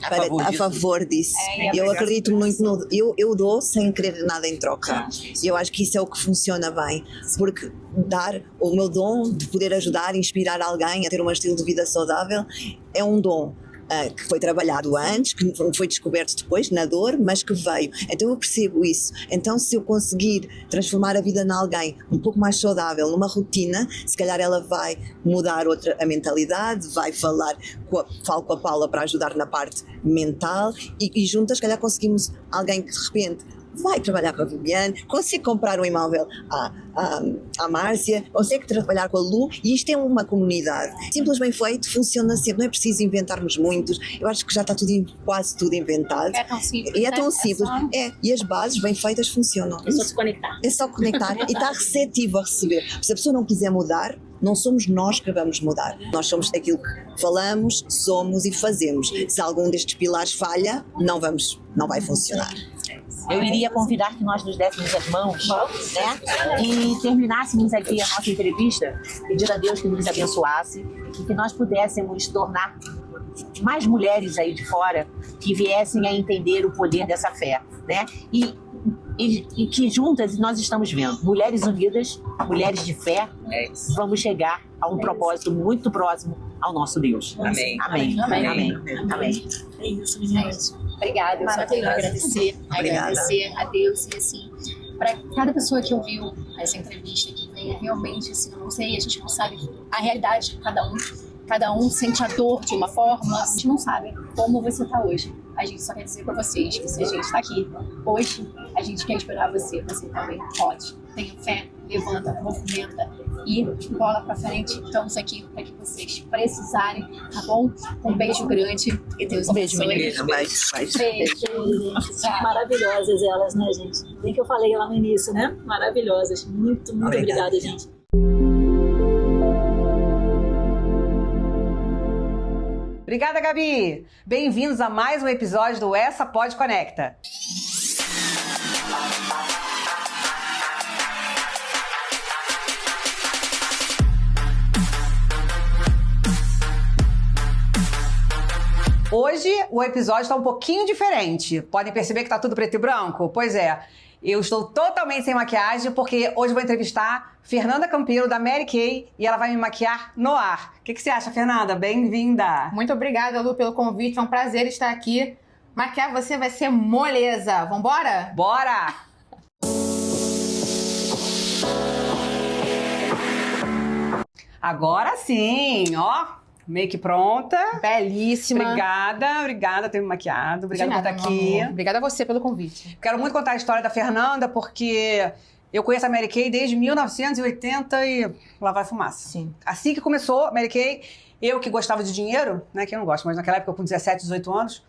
a favor disso. Eu acredito muito no... Eu dou sem querer nada em troca. E eu acho que isso é o que funciona bem. Porque dar o meu dom de poder ajudar, inspirar alguém a ter um estilo de vida saudável é um dom que foi trabalhado antes, que foi descoberto depois, na dor, mas que veio. Então eu percebo isso. Então se eu conseguir transformar a vida de alguém um pouco mais saudável, numa rotina, se calhar ela vai mudar a mentalidade, vai falo com a Paula para ajudar na parte mental e juntas se calhar conseguimos alguém que de repente vai trabalhar com a Viviane, consegue comprar um imóvel à Márcia, consegue trabalhar com a Lu, e isto é uma comunidade. Simples, bem feito, funciona sempre, não é preciso inventarmos muitos. Eu acho que já está quase tudo inventado. É tão simples. E é tão simples. E as bases bem feitas funcionam. É só se conectar. É só conectar e estar receptivo a receber. Se a pessoa não quiser mudar, não somos nós que vamos mudar. Nós somos aquilo que falamos, somos e fazemos. Se algum destes pilares falha, não vai funcionar. Eu iria convidar que nós nos dessemos as mãos, né? E terminássemos aqui a nossa entrevista, pedindo a Deus que nos abençoasse e que nós pudéssemos tornar mais mulheres aí de fora que viessem a entender o poder dessa fé, né? E que juntas nós estamos vendo, mulheres unidas, mulheres de fé, vamos chegar a um propósito muito próximo ao nosso Deus. Amém. Amém. Amém. Amém. Amém. É isso, meninas. Obrigada, eu só tenho a agradecer a Deus e assim, para cada pessoa que ouviu essa entrevista, que venha realmente, assim, não sei, a gente não sabe a realidade de cada um sente a dor de uma forma, a gente não sabe como você está hoje. A gente só quer dizer para vocês que se a gente está aqui hoje, a gente quer esperar você também pode. Tenha fé, levanta, movimenta e bola pra frente. Estamos aqui para que vocês precisarem, tá bom? Um beijo grande e Deus abençoe. Beijo. Beijo. Maravilhosas elas, né, gente? Bem que eu falei lá no início, né? Maravilhosas. Muito obrigada, gente. Obrigada, Gabi! Bem-vindos a mais um episódio do Essa Pode Conecta. Hoje o episódio está um pouquinho diferente. Podem perceber que está tudo preto e branco? Pois é. Eu estou totalmente sem maquiagem porque hoje eu vou entrevistar Fernanda Campelo, da Mary Kay, e ela vai me maquiar no ar. O que você acha, Fernanda? Bem-vinda! Muito obrigada, Lu, pelo convite. É um prazer estar aqui. Maquiar você vai ser moleza. Vambora? Bora! Agora sim, ó. Make pronta. Belíssima. Obrigada por ter me maquiado. Obrigada por estar aqui. Obrigada a você pelo convite. Quero muito contar a história da Fernanda, porque eu conheço a Mary Kay desde 1980 e lá vai fumaça. Sim. Assim que começou a Mary Kay, eu que gostava de dinheiro, né, que eu não gosto, mas naquela época, com 17, 18 anos,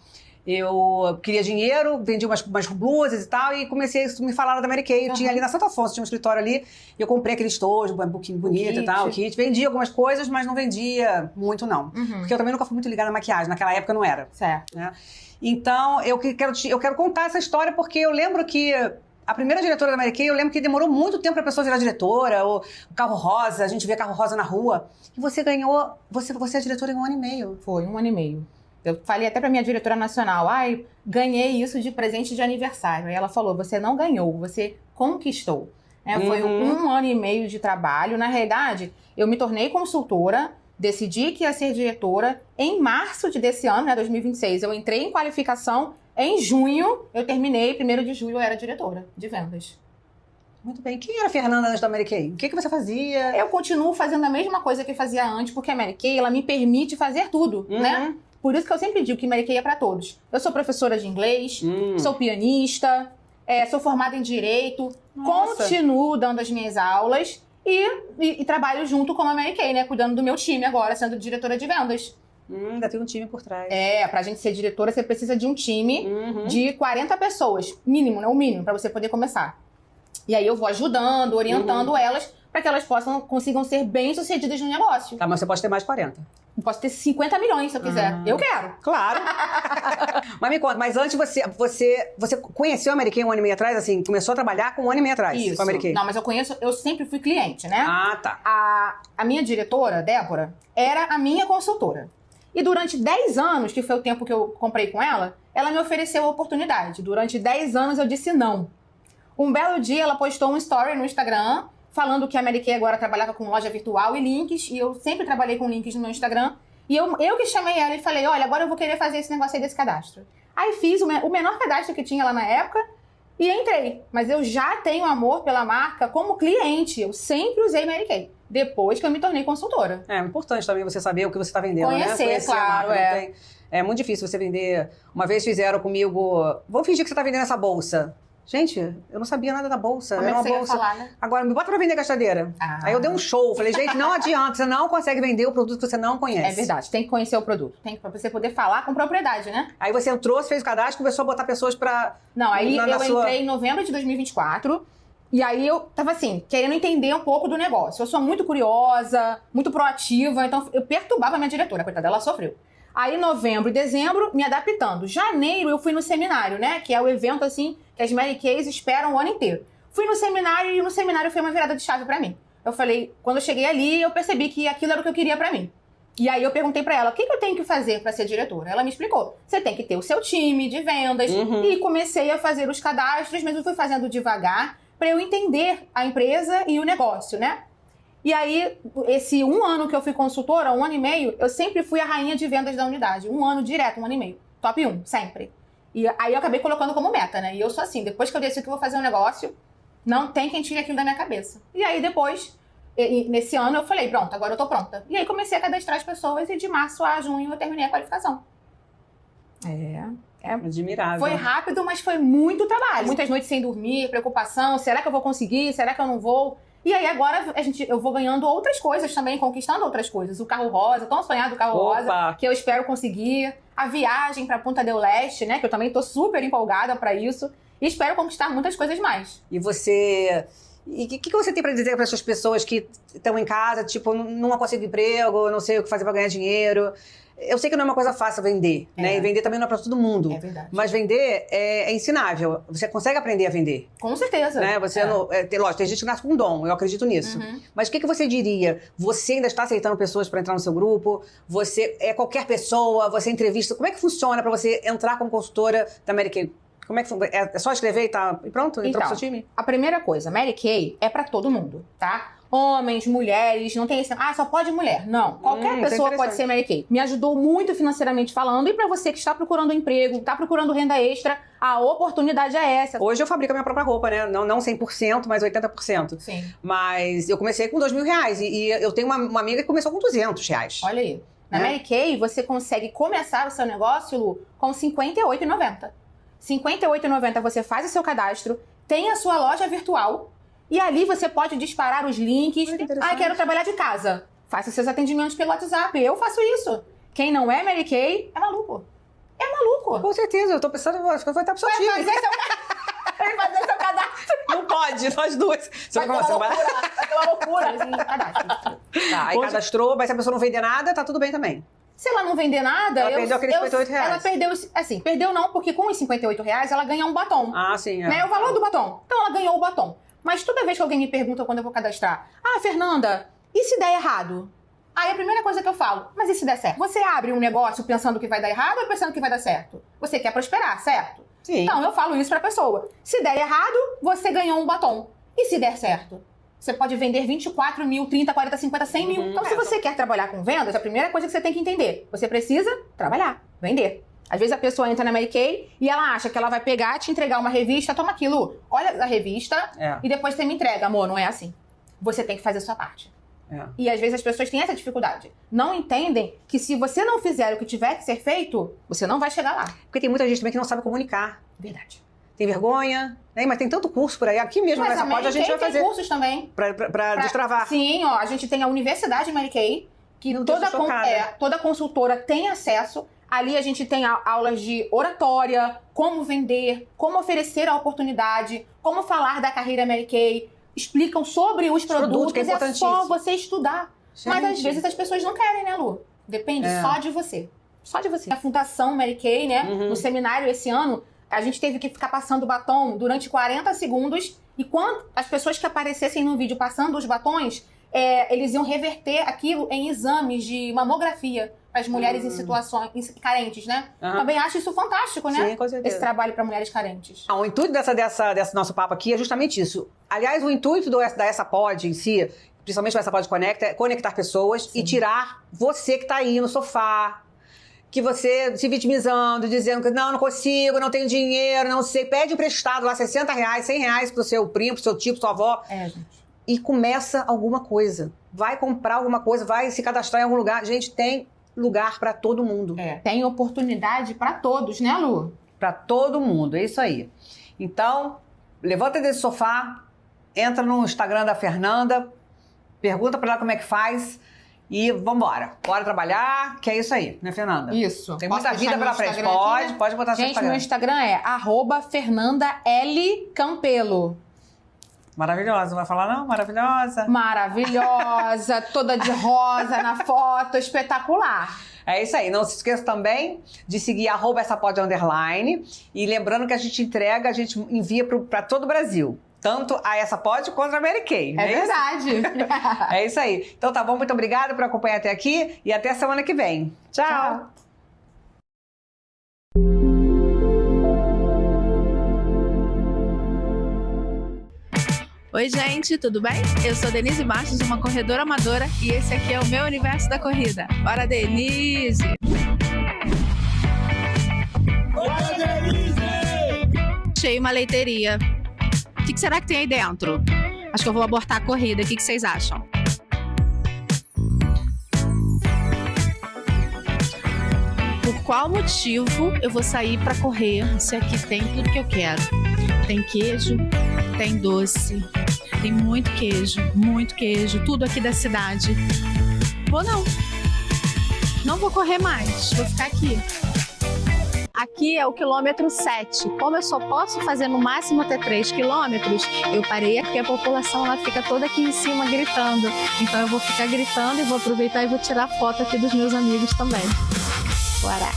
eu queria dinheiro, vendia umas blusas e tal, e comecei a me falar da Mary Kay. Eu tinha ali na Santo Afonso, tinha um escritório ali, e eu comprei aquele estojo, um booking bonito e tal, kit. Vendia algumas coisas, mas não vendia muito, não. Porque eu também nunca fui muito ligada na maquiagem, naquela época não era. Certo. Né? Então, eu quero contar essa história porque eu lembro que A primeira diretora da Mary Kay, eu lembro que demorou muito tempo pra pessoa virar diretora, ou o carro rosa, a gente vê carro rosa na rua. E você ganhou, você é diretora em 1 ano e meio. Foi 1 ano e meio. Eu falei até pra minha diretora nacional, ganhei isso de presente de aniversário. Aí ela falou, você não ganhou, você conquistou. Foi 1 ano e meio de trabalho. Na realidade, eu me tornei consultora, decidi que ia ser diretora em março desse ano, 2026. Eu entrei em qualificação em junho, eu terminei, 1º de julho eu era diretora de vendas. Muito bem. Quem era a Fernanda antes da Mary Kay? O que você fazia? Eu continuo fazendo a mesma coisa que fazia antes, porque a Mary Kay, ela me permite fazer tudo, né? Por isso que eu sempre digo que Mary Kay é pra todos. Eu sou professora de inglês, sou pianista, sou formada em Direito, continuo dando as minhas aulas e trabalho junto com a Mary Kay, né? Cuidando do meu time agora, sendo diretora de vendas. Ainda tem um time por trás. Pra gente ser diretora, você precisa de um time de 40 pessoas. Mínimo, né? O mínimo, pra você poder começar. E aí eu vou ajudando, orientando elas, pra que elas consigam ser bem-sucedidas no negócio. Tá, mas você pode ter mais de 40. Eu posso ter 50 milhões, se eu quiser. Eu quero. Claro. Mas me conta, mas antes você conheceu a Mary Kay 1 ano e meio atrás, assim, começou a trabalhar com 1 ano e meio atrás Isso. com a Mary Kay? Não, mas eu sempre fui cliente, né? Ah, tá. A minha diretora, Débora, era a minha consultora. E durante 10 anos, que foi o tempo que eu comprei com ela me ofereceu a oportunidade. Durante 10 anos eu disse não. Um belo dia ela postou um story no Instagram falando que a Mary Kay agora trabalhava com loja virtual e links, e eu sempre trabalhei com links no meu Instagram. E eu que chamei ela e falei, olha, agora eu vou querer fazer esse negócio aí desse cadastro. Aí fiz o menor cadastro que tinha lá na época e entrei. Mas eu já tenho amor pela marca como cliente. Eu sempre usei Mary Kay. Depois que eu me tornei consultora. É importante também você saber o que você está vendendo, Conhecer, né? Conhecer claro, a marca. É muito difícil você vender. Uma vez fizeram comigo, vou fingir que você está vendendo essa bolsa. Gente, eu não sabia nada da bolsa. Como é que uma você ia bolsa. falar, né? Agora, me bota pra vender gastadeira. Aí eu dei um show. Falei, gente, não adianta. Você não consegue vender o produto que você não conhece. É verdade. Tem que conhecer o produto. Pra você poder falar com propriedade, né? Aí você entrou, fez o cadastro, começou a botar pessoas pra... Não, aí eu entrei em novembro de 2024. E aí eu tava assim, querendo entender um pouco do negócio. Eu sou muito curiosa, muito proativa. Então eu perturbava a minha diretora. Coitada, ela sofreu. Aí, novembro e dezembro, me adaptando. Janeiro, eu fui no seminário, né? Que é o evento, assim, que as Mary Kays esperam o ano inteiro. Fui no seminário e no seminário foi uma virada de chave pra mim. Eu falei, quando eu cheguei ali, eu percebi que aquilo era o que eu queria pra mim. E aí eu perguntei pra ela, o que eu tenho que fazer pra ser diretora? Ela me explicou. Você tem que ter o seu time de vendas. E comecei a fazer os cadastros, mas eu fui fazendo devagar pra eu entender a empresa e o negócio, né? E aí, esse 1 ano que eu fui consultora, 1 ano e meio, eu sempre fui a rainha de vendas da unidade. 1 ano direto, 1 ano e meio. Top 1, sempre. E aí eu acabei colocando como meta, né? E eu sou assim, depois que eu decido que eu vou fazer um negócio, não tem quem tire aquilo da minha cabeça. E aí depois, nesse ano, eu falei, pronto, agora eu tô pronta. E aí comecei a cadastrar as pessoas e de março a junho eu terminei a qualificação. Admirável. Foi rápido, mas foi muito trabalho. Muitas noites sem dormir, preocupação, será que eu vou conseguir? Será que eu não vou? E aí agora eu vou ganhando outras coisas também, conquistando outras coisas. O carro rosa, tão sonhado o carro rosa, que eu espero conseguir. A viagem pra Punta del Este, né? Que eu também tô super empolgada pra isso. E espero conquistar muitas coisas mais. E você... E o que você tem pra dizer para essas pessoas que estão em casa, tipo, não consigo emprego, não sei o que fazer pra ganhar dinheiro? Eu sei que não é uma coisa fácil vender, né? E vender também não é pra todo mundo. É verdade. Mas vender é ensinável. Você consegue aprender a vender. Com certeza. Né? Você lógico, tem gente que nasce com dom, eu acredito nisso. Mas o que você diria? Você ainda está aceitando pessoas para entrar no seu grupo? Você é qualquer pessoa? Você entrevista? Como é que funciona para você entrar como consultora da Mary Kay? Como é que é só escrever e pronto? Entrou pro seu time? A primeira coisa, Mary Kay é pra todo mundo, tá? Homens, mulheres, não tem esse... só pode mulher. Não, qualquer pessoa pode ser Mary Kay. Me ajudou muito financeiramente falando. E pra você que está procurando um emprego, está procurando renda extra, a oportunidade é essa. Hoje eu fabrico a minha própria roupa, né? Não 100%, mas 80%. Sim. Mas eu comecei com R$2.000 e eu tenho uma amiga que começou com R$200. Olha aí. Na Mary Kay, você consegue começar o seu negócio, Lu, com R$ 58,90. R$ 58,90 você faz o seu cadastro, tem a sua loja virtual e ali você pode disparar os links. Quero trabalhar de casa. Faça seus atendimentos pelo WhatsApp. Eu faço isso. Quem não é Mary Kay é maluco. É maluco. Com certeza, eu tô pensando, acho que eu vou estar pro seu time. Vai fazer seu cadastro. Não pode, nós duas. Vai ter uma loucura. Aí cadastrou, mas se a pessoa não vender nada, tá tudo bem também. Se ela não vender nada... Ela perdeu aqueles R$58. Ela perdeu, assim, perdeu não, porque com os R$58 ela ganha um batom. Ah, sim. Né? O valor do batom. Então ela ganhou o batom. Mas toda vez que alguém me pergunta quando eu vou cadastrar, Fernanda, e se der errado? Aí a primeira coisa que eu falo, mas e se der certo? Você abre um negócio pensando que vai dar errado ou pensando que vai dar certo? Você quer prosperar, certo? Sim. Então eu falo isso pra pessoa. Se der errado, você ganhou um batom. E se der certo? Você pode vender 24 mil, 30, 40, 50, 100 mil. Então se você quer trabalhar com vendas, a primeira coisa que você tem que entender, você precisa trabalhar, vender. Às vezes a pessoa entra na Mary Kay e ela acha que ela vai pegar, te entregar uma revista, toma aquilo, olha a revista e depois você me entrega. Amor, não é assim. Você tem que fazer a sua parte. E às vezes as pessoas têm essa dificuldade. Não entendem que se você não fizer o que tiver que ser feito, você não vai chegar lá. Porque tem muita gente também que não sabe comunicar. Verdade. Tem vergonha, né? Mas tem tanto curso por aí. Aqui mesmo nessa pod a gente vai fazer. Tem cursos também. Pra destravar. Sim, ó, a gente tem a Universidade Mary Kay, que toda consultora tem acesso. Ali a gente tem aulas de oratória, como vender, como oferecer a oportunidade, como falar da carreira Mary Kay. Explicam sobre os produtos, que é é só você estudar. Gente. Mas às vezes as pessoas não querem, né, Lu? Depende só de você. Só de você. A Fundação Mary Kay, né, no seminário esse ano, a gente teve que ficar passando batom durante 40 segundos. E quando as pessoas que aparecessem no vídeo passando os batons, eles iam reverter aquilo em exames de mamografia para as mulheres em situações carentes, né? Também acho isso fantástico, né? Sim, com certeza. Esse trabalho para mulheres carentes. O intuito desse nosso papo aqui é justamente isso. Aliás, o intuito da Essa Pod em si, principalmente o Essa Pod Conecta, é conectar pessoas e tirar você que tá aí no sofá, que você se vitimizando, dizendo que não consigo, não tenho dinheiro, não sei. Pede emprestado lá R$60, R$100 pro seu primo, pro seu tio, pro sua avó. Gente. E começa alguma coisa. Vai comprar alguma coisa, vai se cadastrar em algum lugar. Gente, tem lugar pra todo mundo. Tem oportunidade pra todos, né, Lu? Pra todo mundo, é isso aí. Então, levanta desse sofá, entra no Instagram da Fernanda, pergunta pra ela como é que faz e vambora. Bora trabalhar, que é isso aí, né, Fernanda? Isso. Tem muita vida pela frente. Pode botar seu Gente, Instagram. meu Instagram é @FernandaLCampelo. Maravilhosa, não vai falar não? Maravilhosa. Maravilhosa, toda de rosa na foto, espetacular. É isso aí. Não se esqueça também de seguir @essapod_. E lembrando que a gente entrega, a gente envia para todo o Brasil. Tanto a Essa Pod quanto a Mary Kay. É verdade. É isso aí. Então tá bom, muito obrigada por acompanhar até aqui e até semana que vem. Tchau. Oi, gente, tudo bem? Eu sou Denise Bastos, uma corredora amadora, e esse aqui é o meu universo da corrida. Bora, Denise! Bora, Denise! Achei uma leiteria. O que será que tem aí dentro? Acho que eu vou abortar a corrida. O que vocês acham? Por qual motivo eu vou sair para correr? Isso aqui tem tudo que eu quero. Tem queijo, tem doce, tem muito queijo, tudo aqui da cidade. Vou não. Não vou correr mais, vou ficar aqui. Aqui é o quilômetro 7. Como eu só posso fazer no máximo até 3 quilômetros, eu parei aqui, a população ela fica toda aqui em cima gritando. Então eu vou ficar gritando e vou aproveitar e vou tirar foto aqui dos meus amigos também. Bora!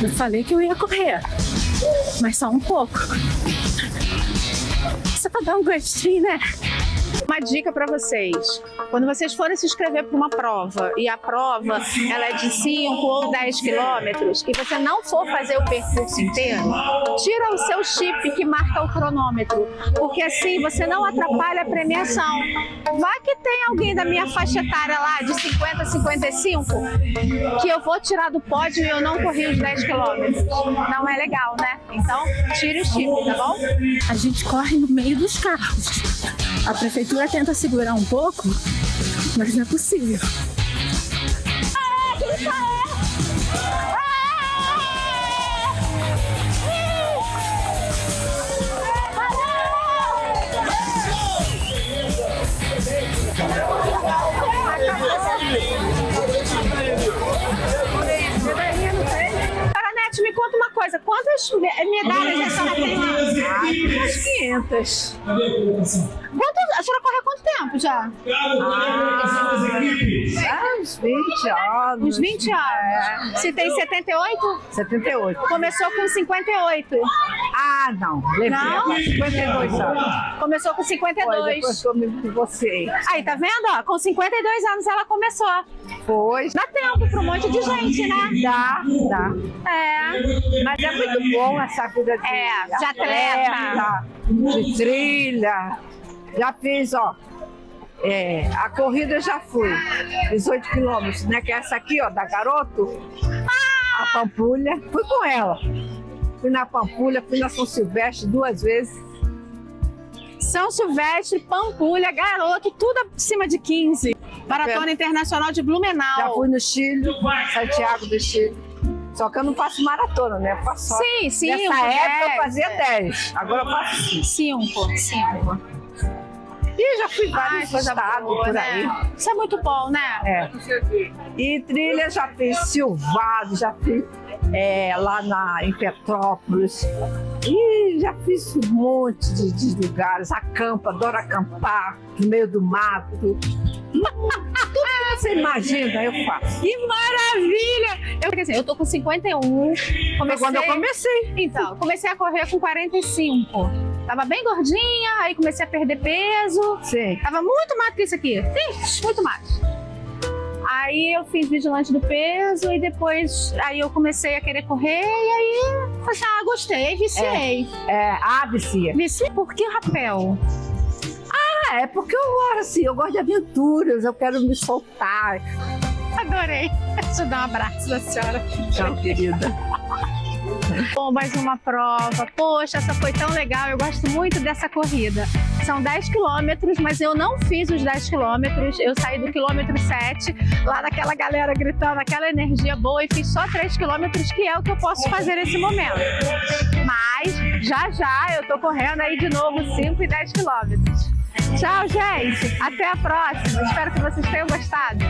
Eu falei que eu ia correr, mas só um pouco. Só pra dar um gostinho, né? Uma dica para vocês: quando vocês forem se inscrever para uma prova e a prova ela é de 5 ou 10 quilômetros e você não for fazer o percurso inteiro, tira o seu chip que marca o cronômetro, porque assim você não atrapalha a premiação. Vai que tem alguém da minha faixa etária lá de 50 a 55 que eu vou tirar do pódio e eu não corri os 10 quilômetros. Não é legal, né? Então tire o chip, tá bom? A gente corre no meio dos carros. A prefeitura tenta segurar um pouco, mas não é possível. Paranete, me conta uma coisa, quantas medalhas a senhora tem lá? Umas 500. A senhora corre há quanto tempo já? Uns 20 anos. Uns 20 anos. Se tem 78? 78. Começou com 58. Ah, não. Levei Não? 52 anos. Começou com 52. Foi, depois que eu me divorciei. Aí, tá vendo? Ó, com 52 anos ela começou. Foi. Dá tempo pra um monte de gente, né? Dá. É. Mas é muito bom essa vida de atleta. De trilha. Já fiz, ó. A corrida eu já fui. 18 quilômetros, né? Que é essa aqui, ó, da Garoto. A Pampulha. Fui com ela. Fui na Pampulha, fui na São Silvestre 2 vezes. São Silvestre, Pampulha, Garoto, tudo acima de 15. Maratona Internacional de Blumenau. Já fui no Chile, Santiago do Chile. Só que eu não faço maratona, né? Eu faço só. Sim. Nessa época eu fazia 10. Agora eu faço 5. E já fui vários estados boa, por né? aí. Isso é muito bom, né? É. E trilha já fiz Silvado, já fiz lá em Petrópolis. E já fiz um monte de lugares. Acampo, adoro acampar no meio do mato. Tudo que você imagina, eu faço. Que maravilha! Eu tô com 51. Foi quando eu comecei. Então, comecei a correr com 45. Tava bem gordinha, aí comecei a perder peso. Sim. Tava muito mais que isso aqui. Muito mais. Aí eu fiz vigilante do peso e depois aí eu comecei a querer correr e aí falei assim, gostei, viciei. Vicia. Viciei por que rapel? É porque eu gosto de aventuras, eu quero me soltar. Adorei. Deixa eu dar um abraço da senhora. Tchau, querida. Bom, mais uma prova. Poxa, essa foi tão legal. Eu gosto muito dessa corrida. São 10 quilômetros, mas eu não fiz os 10 quilômetros. Eu saí do quilômetro 7, lá daquela galera gritando, aquela energia boa, e fiz só 3 quilômetros, que é o que eu posso fazer nesse momento. Mas, já, eu tô correndo aí de novo 5 e 10 quilômetros. Tchau, gente. Até a próxima. Espero que vocês tenham gostado.